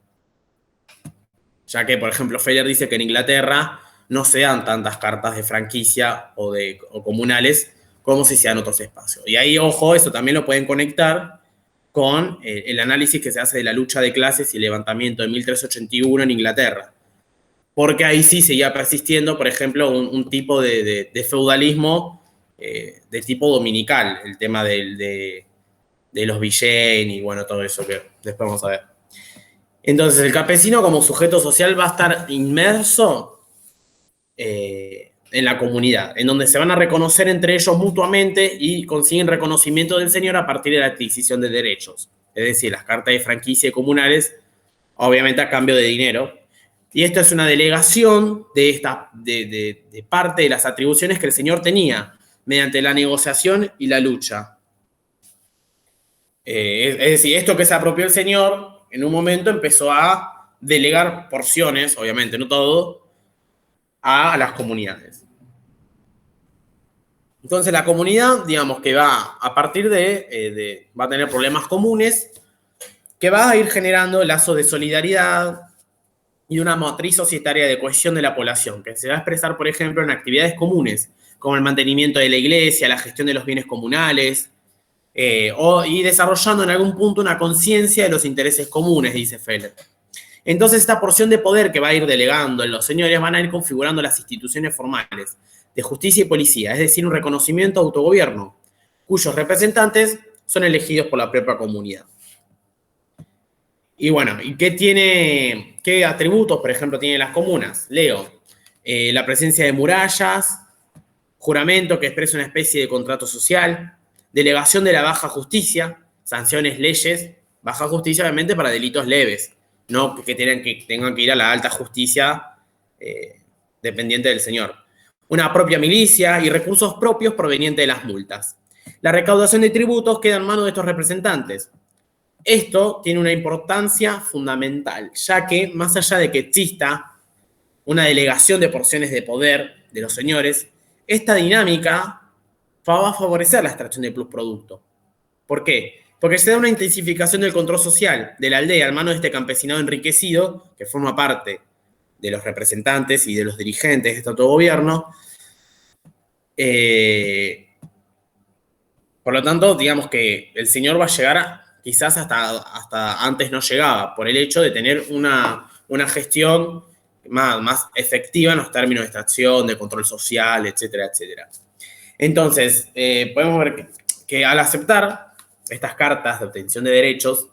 Ya que, por ejemplo, Feller dice que en Inglaterra no se dan tantas cartas de franquicia o comunales como si se dan otros espacios. Y ahí, ojo, eso también lo pueden conectar con el análisis que se hace de la lucha de clases y el levantamiento de 1381 en Inglaterra. Porque ahí sí seguía persistiendo, por ejemplo, un tipo de feudalismo de tipo dominical, el tema de los Villein y bueno, todo eso que después vamos a ver. Entonces, el campesino como sujeto social va a estar inmerso en la comunidad, en donde se van a reconocer entre ellos mutuamente y consiguen reconocimiento del señor a partir de la adquisición de derechos. Es decir, las cartas de franquicia y comunales, obviamente a cambio de dinero. Y esto es una delegación de parte de las atribuciones que el señor tenía mediante la negociación y la lucha. Es decir, esto que se apropió el señor, en un momento empezó a delegar porciones, obviamente no todo, a las comunidades. Entonces la comunidad, digamos que va a partir va a tener problemas comunes, que va a ir generando lazos de solidaridad y una matriz societaria de cohesión de la población, que se va a expresar, por ejemplo, en actividades comunes, como el mantenimiento de la iglesia, la gestión de los bienes comunales, y desarrollando en algún punto una conciencia de los intereses comunes, dice Feller. Entonces, esta porción de poder que va a ir delegando en los señores van a ir configurando las instituciones formales de justicia y policía, es decir, un reconocimiento de autogobierno, cuyos representantes son elegidos por la propia comunidad. Y bueno, ¿y qué atributos, por ejemplo, tienen las comunas? Leo, la presencia de murallas, juramento que expresa una especie de contrato social, delegación de la baja justicia, sanciones, leyes, baja justicia obviamente para delitos leves, no que tengan que ir a la alta justicia dependiente del señor. Una propia milicia y recursos propios provenientes de las multas. La recaudación de tributos queda en manos de estos representantes. Esto tiene una importancia fundamental, ya que más allá de que exista una delegación de porciones de poder de los señores, esta dinámica va a favorecer la extracción de plusproducto. ¿Por qué? Porque se da una intensificación del control social de la aldea al mano de este campesinado enriquecido, que forma parte de los representantes y de los dirigentes de este autogobierno. Por lo tanto, digamos que el señor va a llegar quizás hasta antes no llegaba, por el hecho de tener una gestión más efectiva en los términos de extracción, de control social, etcétera, etcétera. Entonces, podemos ver que al aceptar estas cartas de obtención de derechos,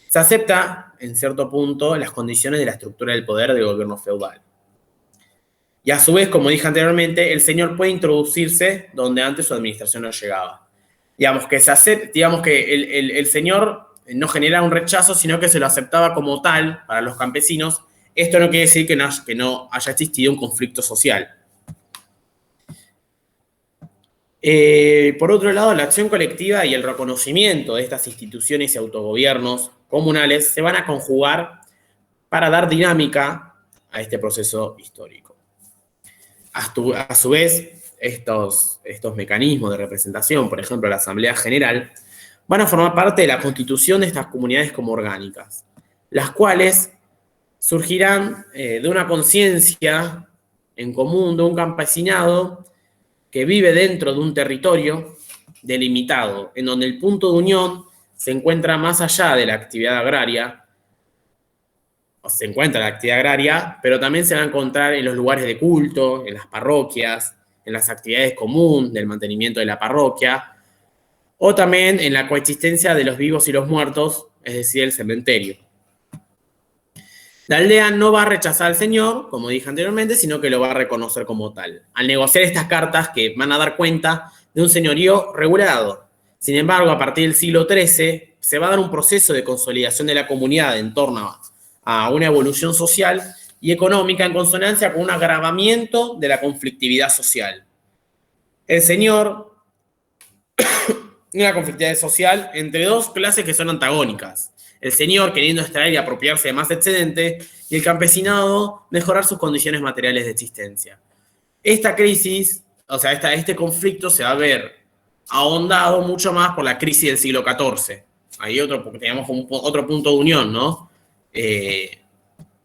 se acepta, en cierto punto, las condiciones de la estructura del poder del gobierno feudal. Y a su vez, como dije anteriormente, el señor puede introducirse donde antes su administración no llegaba. Digamos que el señor no genera un rechazo, sino que se lo aceptaba como tal para los campesinos. Esto no quiere decir que no haya existido un conflicto social. Por otro lado, la acción colectiva y el reconocimiento de estas instituciones y autogobiernos comunales se van a conjugar para dar dinámica a este proceso histórico. A su vez, estos mecanismos de representación, por ejemplo, la Asamblea General, van a formar parte de la constitución de estas comunidades como orgánicas, las cuales surgirán de una conciencia en común de un campesinado que vive dentro de un territorio delimitado, en donde el punto de unión se encuentra más allá de la actividad agraria, pero también se va a encontrar en los lugares de culto, en las parroquias, en las actividades comunes del mantenimiento de la parroquia, o también en la coexistencia de los vivos y los muertos, es decir, el cementerio. La aldea no va a rechazar al señor, como dije anteriormente, sino que lo va a reconocer como tal, al negociar estas cartas que van a dar cuenta de un señorío regulado. Sin embargo, a partir del siglo XIII, se va a dar un proceso de consolidación de la comunidad en torno a una evolución social y económica en consonancia con un agravamiento de la conflictividad social. El señor, una conflictividad social entre dos clases que son antagónicas. El señor queriendo extraer y apropiarse de más excedente y el campesinado mejorar sus condiciones materiales de existencia. Esta crisis, este conflicto se va a ver ahondado mucho más por la crisis del siglo XIV. Ahí teníamos otro punto de unión, ¿no?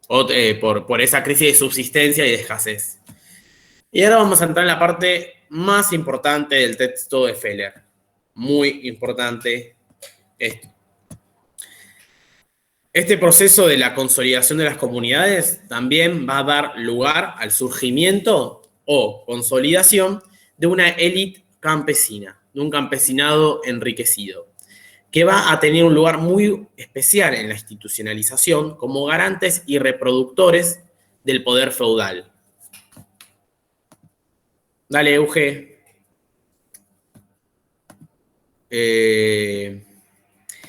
Por esa crisis de subsistencia y de escasez. Y ahora vamos a entrar en la parte más importante del texto de Feller. Muy importante esto. Este proceso de la consolidación de las comunidades también va a dar lugar al surgimiento o consolidación de una élite campesina, de un campesinado enriquecido, que va a tener un lugar muy especial en la institucionalización como garantes y reproductores del poder feudal. Dale, Euge.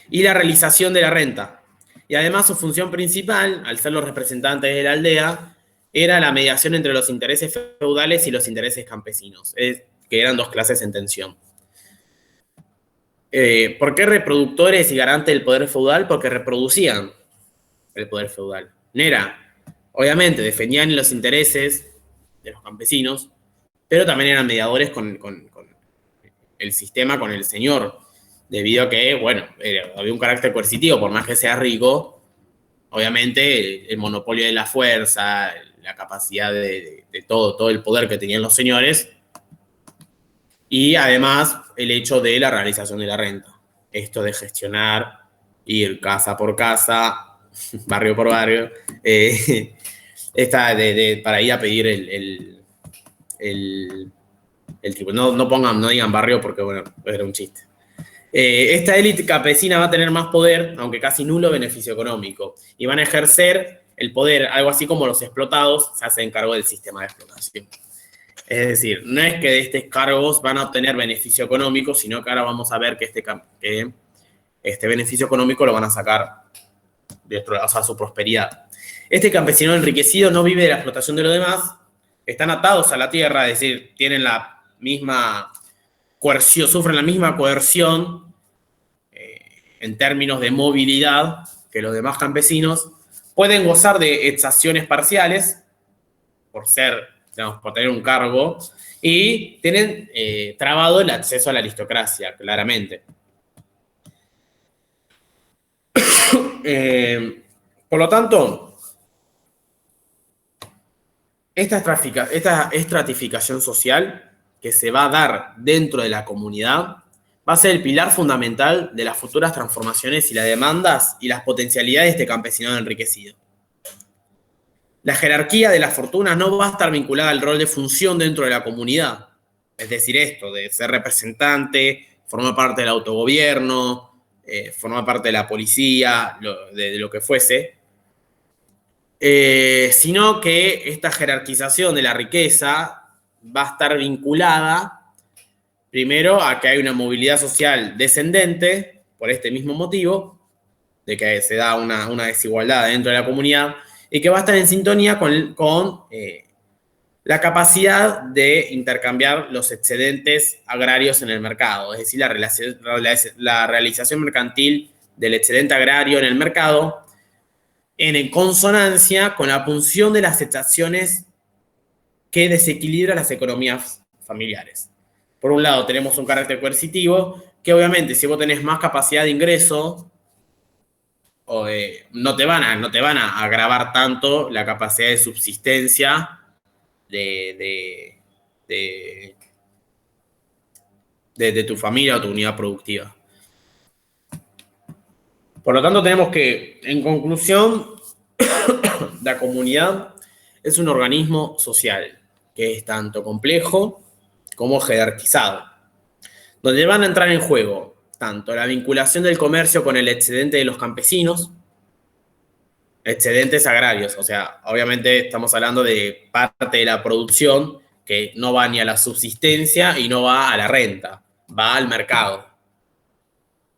Y la realización de la renta. Y además su función principal, al ser los representantes de la aldea, era la mediación entre los intereses feudales y los intereses campesinos, que eran dos clases en tensión. ¿Por qué reproductores y garantes del poder feudal? Porque reproducían el poder feudal. Nera, obviamente, defendían los intereses de los campesinos, pero también eran mediadores con el sistema, con el señor, debido a que, bueno, había un carácter coercitivo, por más que sea rico, obviamente el monopolio de la fuerza, la capacidad de todo el poder que tenían los señores, y además el hecho de la realización de la renta. Esto de gestionar, ir casa por casa, barrio por barrio, para ir a pedir el tipo. No digan barrio porque, bueno, era un chiste. Esta élite campesina va a tener más poder, aunque casi nulo beneficio económico, y van a ejercer el poder, algo así como los explotados se hacen cargo del sistema de explotación. Es decir, no es que de estos cargos van a obtener beneficio económico, sino que ahora vamos a ver que este beneficio económico lo van a sacar a su prosperidad. Este campesino enriquecido no vive de la explotación de los demás, están atados a la tierra, es decir, tienen la misma coerción, sufren la misma coerción en términos de movilidad que los demás campesinos, pueden gozar de exacciones parciales por tener un cargo, y tienen trabado el acceso a la aristocracia, claramente. Por lo tanto, esta estratificación social que se va a dar dentro de la comunidad va a ser el pilar fundamental de las futuras transformaciones y las demandas y las potencialidades de este campesinado enriquecido. La jerarquía de las fortunas no va a estar vinculada al rol de función dentro de la comunidad. Es decir, esto de ser representante, formar parte del autogobierno, formar parte de la policía, de lo que fuese, sino que esta jerarquización de la riqueza va a estar vinculada primero a que hay una movilidad social descendente por este mismo motivo, de que se da una desigualdad dentro de la comunidad y que va a estar en sintonía con la capacidad de intercambiar los excedentes agrarios en el mercado, es decir, la realización mercantil del excedente agrario en el mercado en consonancia con la punción de las estaciones que desequilibran las economías familiares. Por un lado, tenemos un carácter coercitivo, que obviamente si vos tenés más capacidad de ingreso, no te van a agravar tanto la capacidad de subsistencia de tu familia o tu unidad productiva. Por lo tanto, tenemos que, en conclusión, la comunidad es un organismo social que es tanto complejo como jerarquizado, donde van a entrar en juego tanto la vinculación del comercio con el excedente de los campesinos, excedentes agrarios, o sea, obviamente estamos hablando de parte de la producción que no va ni a la subsistencia y no va a la renta, va al mercado.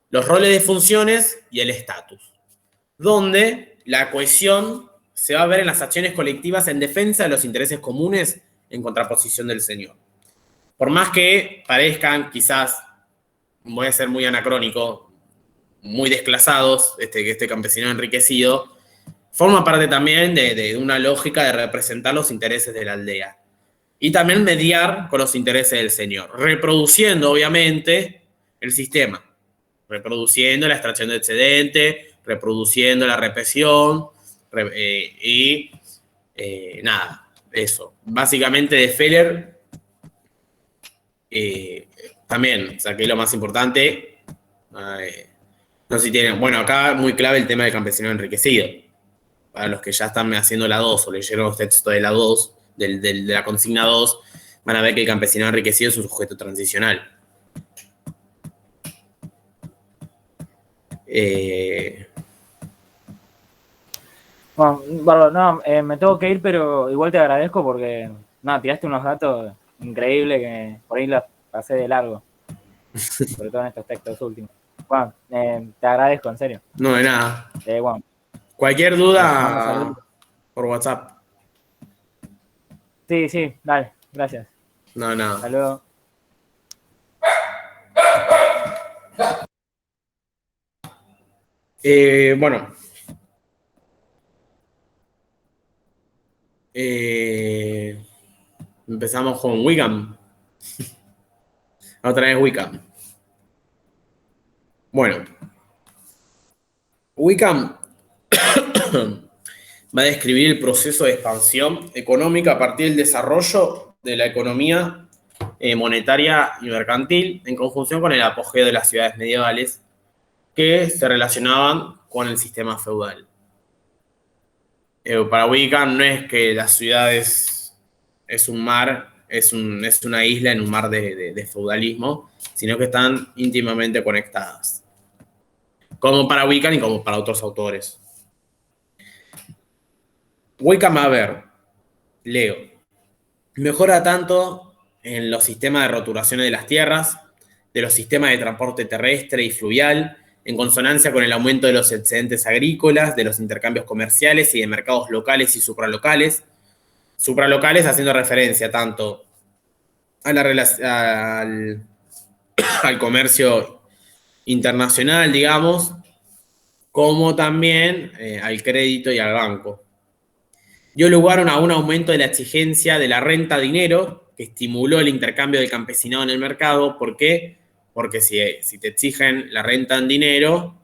Los roles de funciones y el estatus, donde la cohesión se va a ver en las acciones colectivas en defensa de los intereses comunes en contraposición del señor. Por más que parezcan, quizás, voy a ser muy anacrónico, muy desclasados, este campesino enriquecido, forma parte también de una lógica de representar los intereses de la aldea. Y también mediar con los intereses del señor, reproduciendo, obviamente, el sistema, reproduciendo la extracción de excedente, reproduciendo la represión, nada, eso. Básicamente de Feller, también saqué lo más importante. No sé si tienen, bueno, acá muy clave el tema del campesino enriquecido. Para los que ya están haciendo la 2 o leyeron los textos de la 2, de la consigna 2, van a ver que el campesino enriquecido es un sujeto transicional. Bueno, Bárbaro, no, me tengo que ir, pero igual te agradezco porque, no, tiraste unos datos increíbles que por ahí los pasé de largo, sobre todo en estos textos últimos. Bueno, te agradezco, en serio. No, de nada. Bueno, Cualquier duda por WhatsApp. sí, dale, gracias. No, nada. Hasta luego. Bueno. Empezamos con Wickham. Otra vez Wickham. Bueno. Wickham va a describir el proceso de expansión económica a partir del desarrollo de la economía monetaria y mercantil en conjunción con el apogeo de las ciudades medievales que se relacionaban con el sistema feudal. Para Wickham no es que las ciudades es un mar, es una isla en un mar de feudalismo, sino que están íntimamente conectadas. Como para Wickham y como para otros autores. Wickham, a ver, leo. Mejora tanto en los sistemas de roturaciones de las tierras, de los sistemas de transporte terrestre y fluvial, en consonancia con el aumento de los excedentes agrícolas, de los intercambios comerciales y de mercados locales y supralocales. Supralocales haciendo referencia tanto a al comercio internacional, digamos, como también al crédito y al banco. Dio lugar a un aumento de la exigencia de la renta-dinero, que estimuló el intercambio del campesinado en el mercado. ¿Por qué? Porque si te exigen la renta en dinero,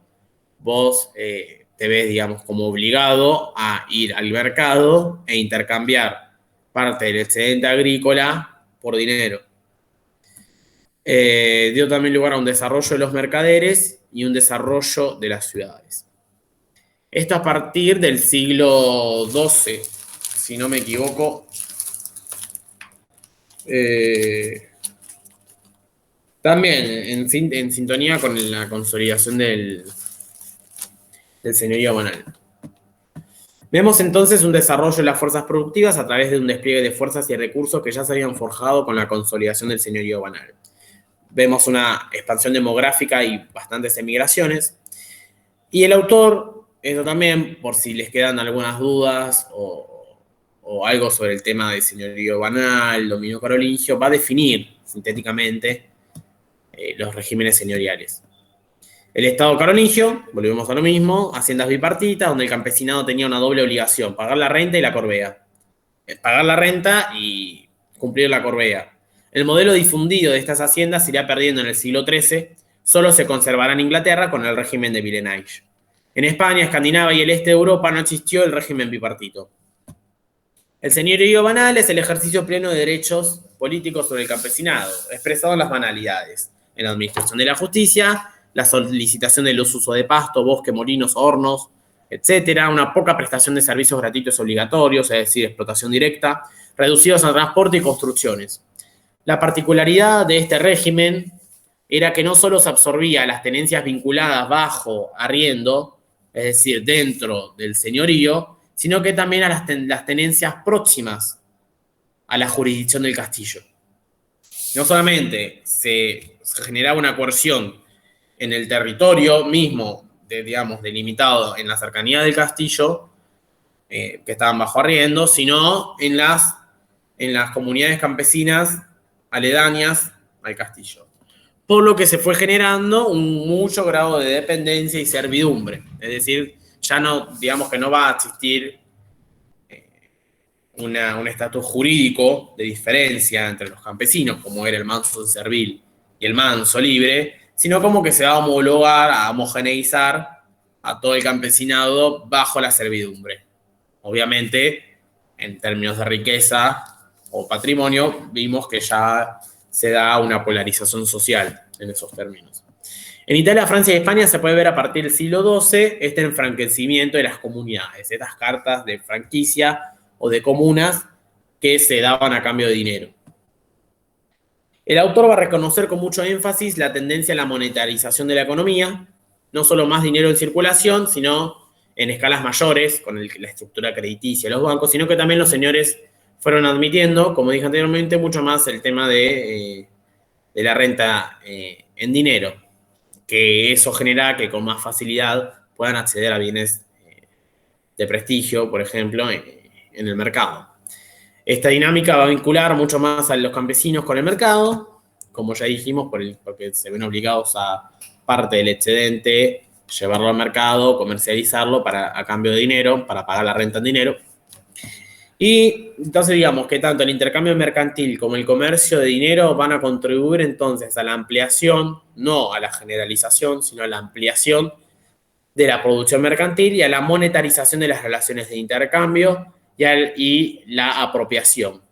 vos te ves, digamos, como obligado a ir al mercado e intercambiar parte del excedente agrícola por dinero. Dio también lugar a un desarrollo de los mercaderes y un desarrollo de las ciudades. Esto a partir del siglo XII, si no me equivoco. También en sintonía con la consolidación del señorío banal. Vemos entonces un desarrollo de las fuerzas productivas a través de un despliegue de fuerzas y recursos que ya se habían forjado con la consolidación del señorío banal. Vemos una expansión demográfica y bastantes emigraciones. Y el autor, eso también, por si les quedan algunas dudas o algo sobre el tema del señorío banal, dominio carolingio, va a definir sintéticamente los regímenes señoriales. El Estado carolingio, volvemos a lo mismo, haciendas bipartitas, donde el campesinado tenía una doble obligación, pagar la renta y la corvea. Pagar la renta y cumplir la corvea. El modelo difundido de estas haciendas se irá perdiendo en el siglo XIII, solo se conservará en Inglaterra con el régimen de Vilenage. En España, Escandinavia y el este de Europa no existió el régimen bipartito. El señorío banal es el ejercicio pleno de derechos políticos sobre el campesinado, expresado en las banalidades, en la administración de la justicia, la solicitación de los usos de pasto, bosque, molinos, hornos, etcétera, una poca prestación de servicios gratuitos obligatorios, es decir, explotación directa, reducidos a transporte y construcciones. La particularidad de este régimen era que no solo se absorbía las tenencias vinculadas bajo arriendo, es decir, dentro del señorío, sino que también a las tenencias próximas a la jurisdicción del castillo. No solamente se generaba una coerción en el territorio mismo, delimitado en la cercanía del castillo, que estaban bajo arriendo, sino en las comunidades campesinas aledañas al castillo. Por lo que se fue generando un mucho grado de dependencia y servidumbre. Es decir, ya no, que no va a existir un estatus jurídico de diferencia entre los campesinos, como era el manso servil y el manso libre, sino como que se va a homologar, a homogeneizar a todo el campesinado bajo la servidumbre. Obviamente, en términos de riqueza o patrimonio, vimos que ya se da una polarización social en esos términos. En Italia, Francia y España se puede ver a partir del siglo XII este enfranquecimiento de las comunidades, estas cartas de franquicia o de comunas que se daban a cambio de dinero. El autor va a reconocer con mucho énfasis la tendencia a la monetarización de la economía, no solo más dinero en circulación, sino en escalas mayores, con la estructura crediticia de los bancos, sino que también los señores fueron admitiendo, como dije anteriormente, mucho más el tema de la renta en dinero, que eso genera que con más facilidad puedan acceder a bienes de prestigio, por ejemplo, en el mercado. Esta dinámica va a vincular mucho más a los campesinos con el mercado, como ya dijimos, porque se ven obligados a parte del excedente, llevarlo al mercado, comercializarlo a cambio de dinero, para pagar la renta en dinero. Y entonces digamos que tanto el intercambio mercantil como el comercio de dinero van a contribuir entonces a la ampliación, no a la generalización, sino a la ampliación de la producción mercantil y a la monetarización de las relaciones de intercambio y la apropiación.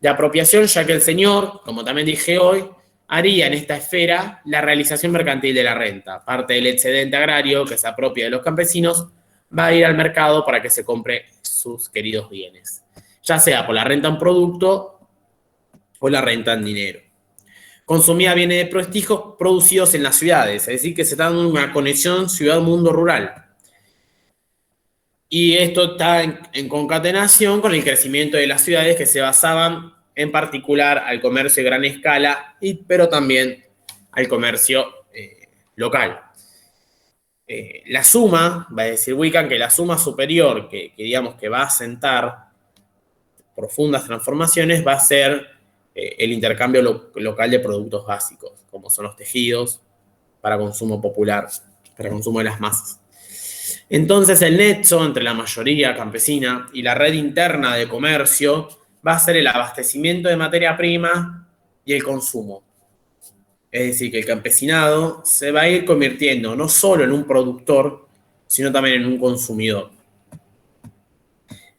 De apropiación, ya que el señor, como también dije hoy, haría en esta esfera la realización mercantil de la renta. Parte del excedente agrario que se apropia de los campesinos va a ir al mercado para que se compre sus queridos bienes, ya sea por la renta en producto o la renta en dinero. Consumía bienes de prestigio producidos en las ciudades, es decir, que se está dando una conexión ciudad-mundo-rural. Y esto está en concatenación con el crecimiento de las ciudades que se basaban en particular al comercio de gran escala, pero también al comercio local. La suma, va a decir Wickham, que la suma superior que digamos que va a sentar profundas transformaciones va a ser el intercambio local de productos básicos, como son los tejidos para consumo popular, para consumo de las masas. Entonces el nexo entre la mayoría campesina y la red interna de comercio va a ser el abastecimiento de materia prima y el consumo. Es decir, que el campesinado se va a ir convirtiendo no solo en un productor, sino también en un consumidor.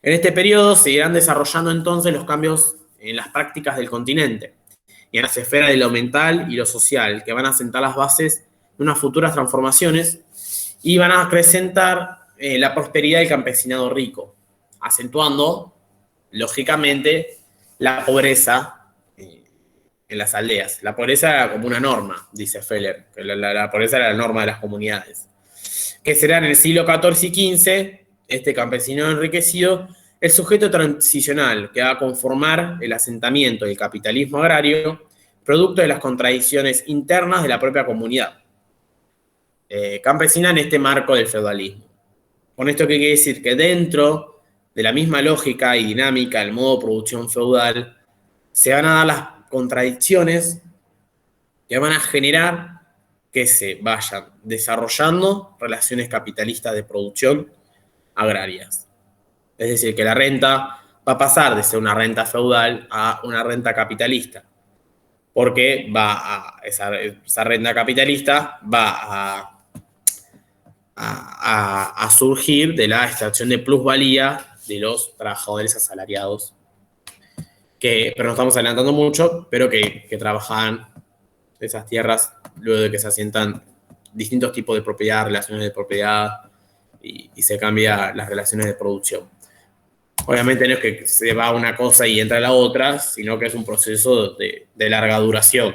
En este periodo se irán desarrollando entonces los cambios en las prácticas del continente y en las esferas de lo mental y lo social, que van a sentar las bases de unas futuras transformaciones y van a acrecentar la prosperidad del campesinado rico, acentuando, lógicamente, la pobreza en las aldeas. La pobreza era como una norma, dice Feller, que la pobreza era la norma de las comunidades. Que será en el siglo XIV y XV, este campesino enriquecido, el sujeto transicional que va a conformar el asentamiento del capitalismo agrario, producto de las contradicciones internas de la propia comunidad campesina en este marco del feudalismo. Con esto, ¿qué quiere decir? Que dentro de la misma lógica y dinámica del modo de producción feudal, se van a dar las contradicciones que van a generar que se vayan desarrollando relaciones capitalistas de producción agrarias. Es decir, que la renta va a pasar de ser una renta feudal a una renta capitalista, porque esa renta capitalista va a surgir de la extracción de plusvalía de los trabajadores asalariados, pero no estamos adelantando mucho, pero que trabajaban esas tierras luego de que se asientan distintos tipos de propiedad, relaciones de propiedad, y se cambian las relaciones de producción. Obviamente no es que se va una cosa y entra la otra, sino que es un proceso de larga duración.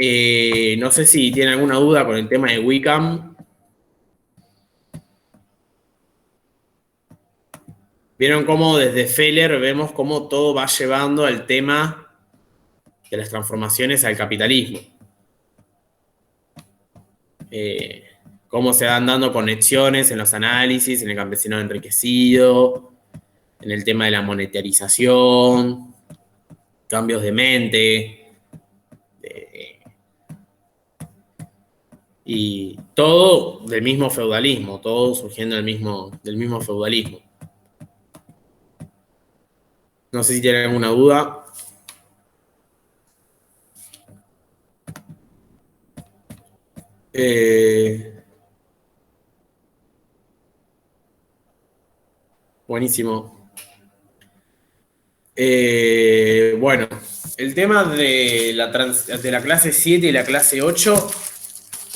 No sé si tienen alguna duda con el tema de Wickham. Vieron cómo desde Feller vemos cómo todo va llevando al tema de las transformaciones al capitalismo. Cómo se van dando conexiones en los análisis, en el campesino enriquecido, en el tema de la monetarización, cambios de mente, y todo del mismo feudalismo, todo surgiendo del mismo feudalismo. No sé si tienen alguna duda. Buenísimo. Bueno, el tema de la clase 7 y la clase 8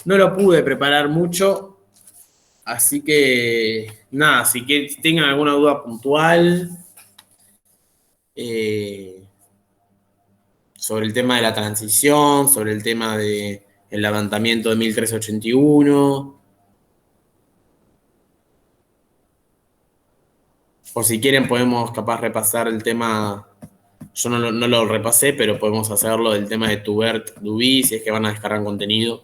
no lo pude preparar mucho, así que nada, si tengan alguna duda puntual sobre el tema de la transición, sobre el tema del levantamiento de 1381, o si quieren podemos capaz repasar el tema, yo no lo repasé, pero podemos hacerlo del tema de Toubert, Duby, si es que van a descargar contenido.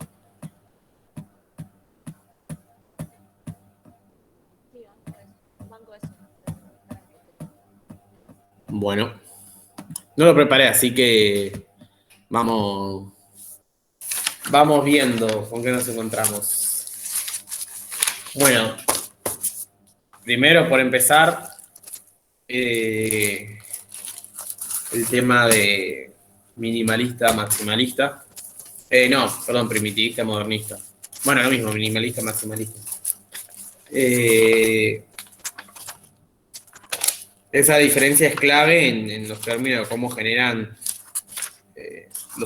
Bueno, no lo preparé, así que vamos viendo con qué nos encontramos. Bueno, primero por empezar, el tema de minimalista, maximalista. Primitivista, modernista. Bueno, lo mismo, minimalista, maximalista. Esa diferencia es clave en los términos de cómo generan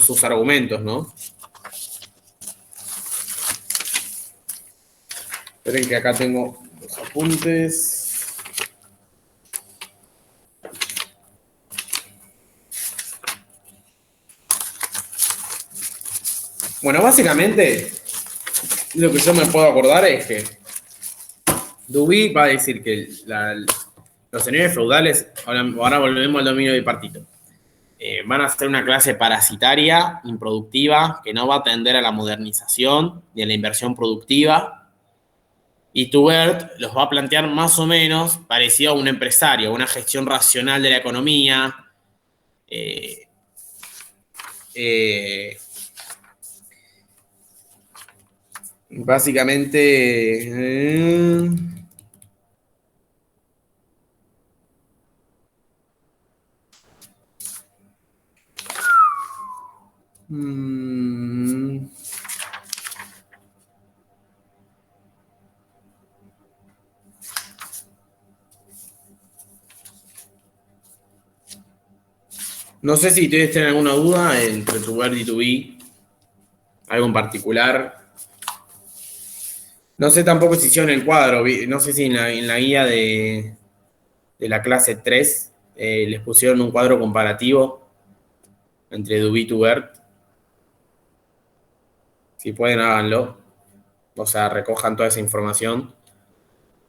sus argumentos, ¿no? Esperen que acá tengo los apuntes. Bueno, básicamente lo que yo me puedo acordar es que Duby va a decir que los señores feudales, ahora volvemos al dominio bipartito, van a ser una clase parasitaria, improductiva, que no va a tender a la modernización ni a la inversión productiva. Y Toubert los va a plantear más o menos parecido a un empresario, a una gestión racional de la economía. Básicamente... No sé si ustedes tienen alguna duda entre Toubert y Duby, algo en particular. No sé tampoco si hicieron el cuadro, no sé si en la guía de la clase 3 les pusieron un cuadro comparativo entre Dubí y Tubert. Si pueden, háganlo. O sea, recojan toda esa información,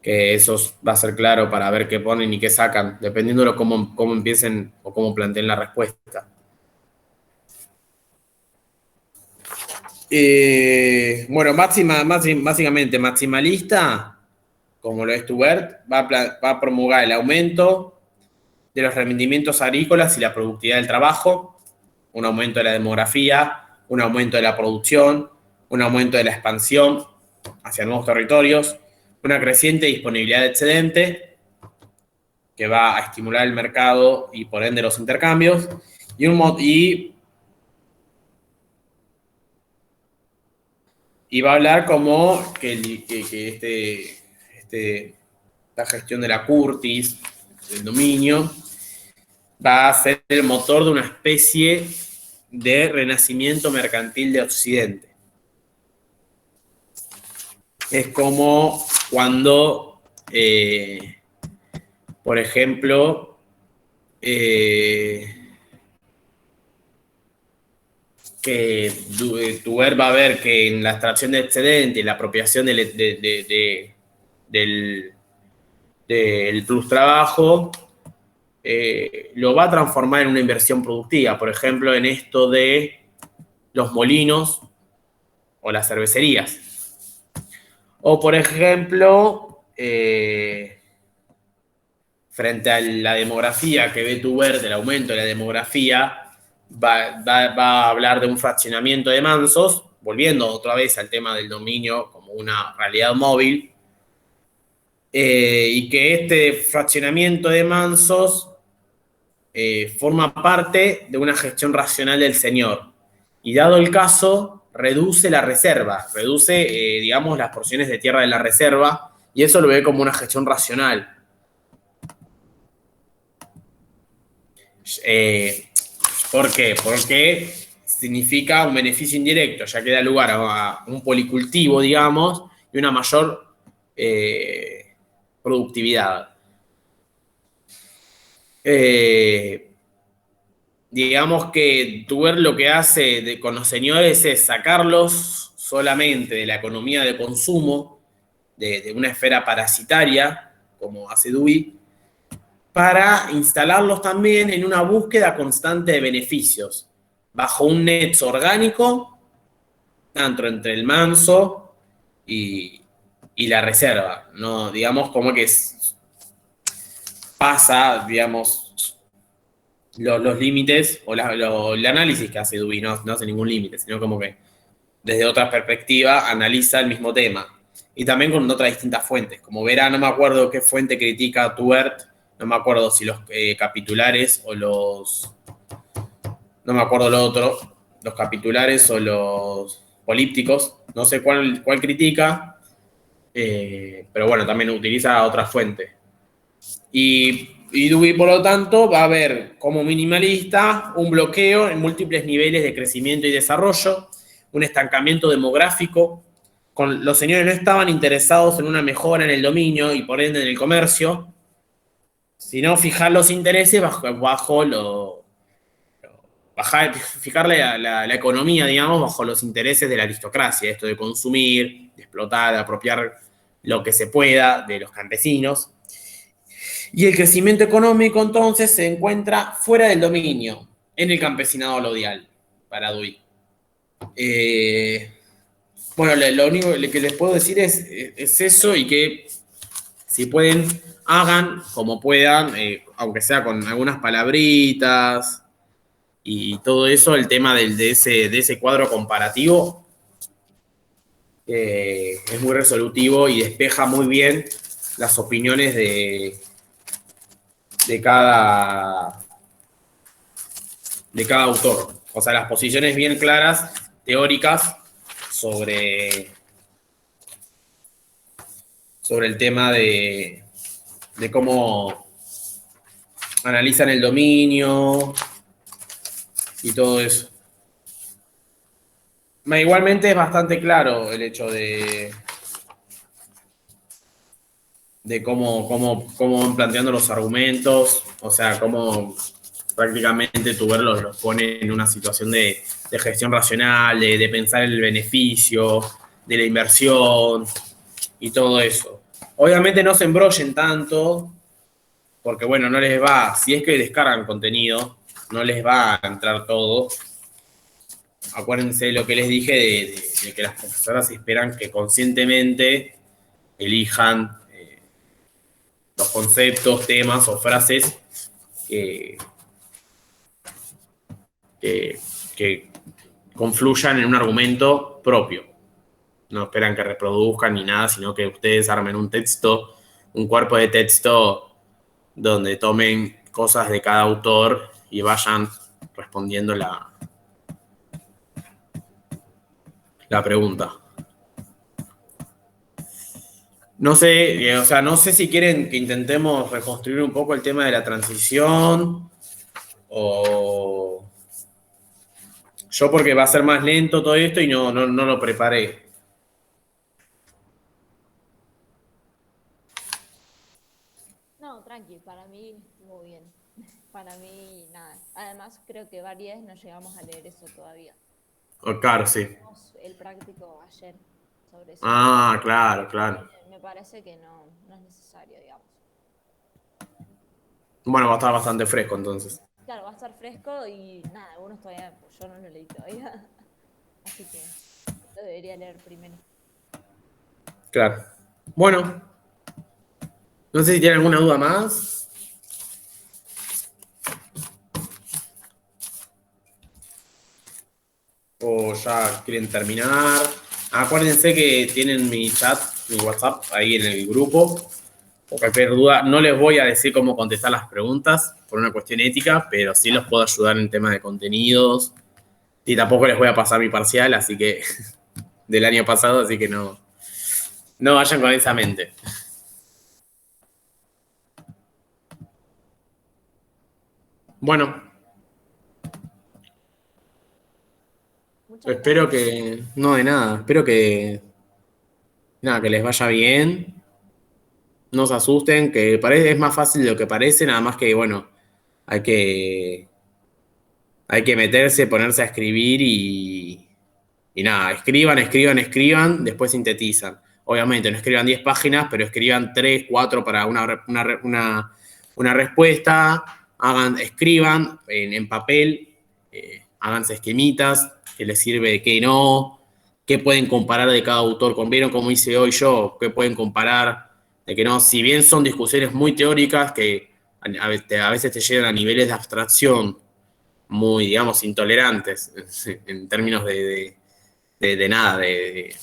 que eso va a ser claro para ver qué ponen y qué sacan, dependiendo de cómo empiecen o cómo planteen la respuesta. Bueno, básicamente maximalista, como lo es Tubert, va a promulgar el aumento de los rendimientos agrícolas y la productividad del trabajo, un aumento de la demografía, un aumento de la producción, un aumento de la expansión hacia nuevos territorios, una creciente disponibilidad de excedente que va a estimular el mercado y por ende los intercambios, y va a hablar como que la gestión de la Curtis, del dominio, va a ser el motor de una especie de renacimiento mercantil de Occidente. Es como cuando, por ejemplo, que Tubert va a ver que en la extracción de excedente y la apropiación del plus trabajo, lo va a transformar en una inversión productiva. Por ejemplo, en esto de los molinos o las cervecerías. O, por ejemplo, frente a la demografía que ve Tubert, del aumento de la demografía, va a hablar de un fraccionamiento de mansos, volviendo otra vez al tema del dominio como una realidad móvil, y que este fraccionamiento de mansos forma parte de una gestión racional del señor. Y dado el caso, reduce la reserva, reduce, digamos, las porciones de tierra de la reserva, y eso lo ve como una gestión racional. ¿Por qué? Porque significa un beneficio indirecto, ya que da lugar a un policultivo, digamos, y una mayor productividad. Digamos que Tubert lo que hace con los señores es sacarlos solamente de la economía de consumo, de una esfera parasitaria, como hace Dewey, para instalarlos también en una búsqueda constante de beneficios, bajo un nexo orgánico, tanto entre el manso y la reserva, ¿no? Digamos, como que pasa, digamos, los límites o el análisis que hace Dewey, no hace ningún límite, sino como que desde otra perspectiva analiza el mismo tema. Y también con otras distintas fuentes. Como verá, no me acuerdo qué fuente critica a Tubert, no me acuerdo si los capitulares o los... No me acuerdo lo otro, los capitulares o los polípticos, no sé cuál critica, pero bueno, también utiliza otra fuente. Y Dewey, por lo tanto, va a ver como minimalista un bloqueo en múltiples niveles de crecimiento y desarrollo, un estancamiento demográfico. Los señores no estaban interesados en una mejora en el dominio y por ende en el comercio, sino fijar los intereses fijar la economía, digamos, bajo los intereses de la aristocracia, esto de consumir, de explotar, de apropiar lo que se pueda de los campesinos. Y el crecimiento económico, entonces, se encuentra fuera del dominio, en el campesinado lodial, para Dewey. Bueno, lo único que les puedo decir es eso, y que si pueden, hagan como puedan, aunque sea con algunas palabritas y todo eso, el tema de ese cuadro comparativo es muy resolutivo y despeja muy bien las opiniones de cada autor. O sea, las posiciones bien claras, teóricas, sobre el tema de cómo analizan el dominio y todo eso. Igualmente es bastante claro el hecho de cómo van planteando los argumentos, o sea, cómo prácticamente tu verlos los pone en una situación de gestión racional, de pensar en el beneficio, de la inversión y todo eso. Obviamente no se embrollen tanto, porque bueno, no les va, si es que descargan contenido, no les va a entrar todo. Acuérdense de lo que les dije de que las profesoras esperan que conscientemente elijan los conceptos, temas o frases que confluyan en un argumento propio. No esperan que reproduzcan ni nada, sino que ustedes armen un texto, un cuerpo de texto donde tomen cosas de cada autor y vayan respondiendo la pregunta. No sé, o sea, no sé si quieren que intentemos reconstruir un poco el tema de la transición o yo porque va a ser más lento todo esto y no lo preparé. No, tranqui, para mí estuvo bien. Para mí, nada. Además, creo que varias no llegamos a leer eso todavía. Claro, sí. Hicimos el práctico ayer sobre eso. Ah, claro, claro. Me parece que no es necesario, digamos. Bueno, va a estar bastante fresco entonces. Claro, va a estar fresco y nada, algunos todavía, pues yo no lo leí todavía. Así que lo debería leer primero. Claro. Bueno. No sé si tienen alguna duda más. O ya quieren terminar. Acuérdense que tienen mi chat, mi WhatsApp ahí en el grupo. Por cualquier duda, no les voy a decir cómo contestar las preguntas por una cuestión ética, pero sí los puedo ayudar en temas de contenidos. Y tampoco les voy a pasar mi parcial, así que del año pasado, así que no vayan con esa mente. Bueno, espero que, no de nada, espero que, nada, que les vaya bien, no se asusten, que es más fácil de lo que parece, nada más que, bueno, hay que meterse, ponerse a escribir y nada, escriban, después sintetizan. Obviamente no escriban 10 páginas, pero escriban 3, 4 para una respuesta, escriban en papel, háganse esquemitas, que les sirve de qué no, qué pueden comparar de cada autor. ¿Vieron cómo hice hoy yo? ¿Qué pueden comparar? De que no, si bien son discusiones muy teóricas que a veces te llegan a niveles de abstracción muy, digamos, intolerantes en términos de nada, de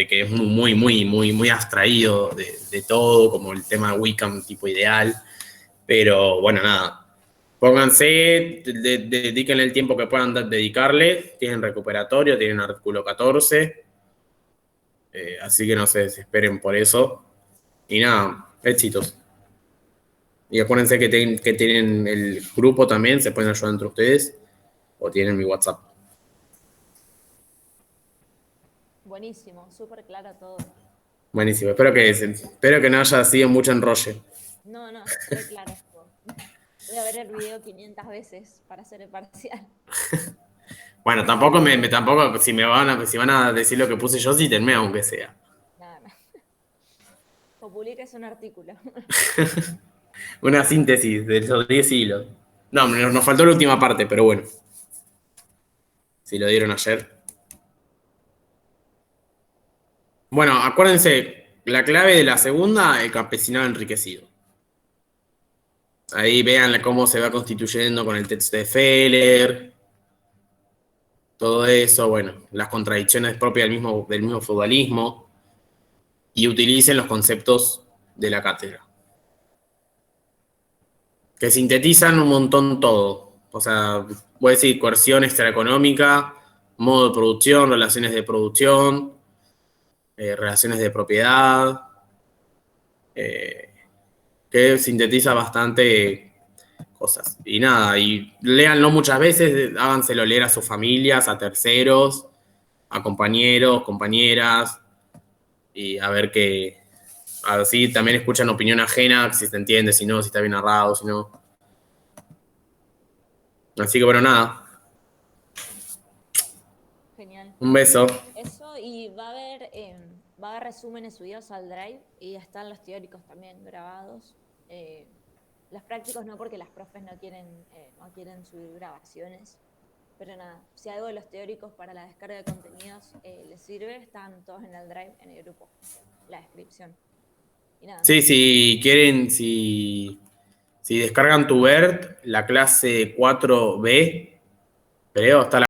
que es muy abstraído de todo, como el tema Wiccan tipo ideal. Pero bueno, nada. Pónganse, dedíquenle el tiempo que puedan dedicarle. Tienen recuperatorio, tienen artículo 14. Así que no se desesperen por eso. Y nada, éxitos. Y acuérdense que tienen el grupo también, se pueden ayudar entre ustedes. O tienen mi WhatsApp. Buenísimo, súper claro todo. Buenísimo, espero que no haya sido mucho enrolle. No, re claro. Voy a ver el video 500 veces para hacer el parcial. Bueno, tampoco si van a decir lo que puse yo, cítenme aunque sea. Nada. O publiques un artículo. Una síntesis de esos 10 hilos. No, nos faltó la última parte, pero bueno. Si lo dieron ayer. Bueno, acuérdense, la clave de la segunda, el campesinado enriquecido. Ahí vean cómo se va constituyendo con el texto de Feller. Todo eso, bueno, las contradicciones propias del mismo feudalismo. Y utilicen los conceptos de la cátedra. Que sintetizan un montón todo. O sea, voy a decir coerción extraeconómica, modo de producción, relaciones de producción, relaciones de propiedad, que sintetiza bastante cosas. Y nada, y léanlo muchas veces, háganselo leer a sus familias, a terceros, a compañeros, compañeras, y a ver así también escuchan opinión ajena, si se entiende, si no, si está bien narrado, si no. Así que bueno, nada. Genial. Un beso. Eso, y va a haber resúmenes subidos al Drive y están los teóricos también grabados. Los prácticos no, porque las profes no quieren subir grabaciones. Pero nada, si algo de los teóricos para la descarga de contenidos les sirve, están todos en el Drive, en el grupo, la descripción. Y nada. Sí, si quieren, si descargan tu BERT, la clase 4B, creo, está la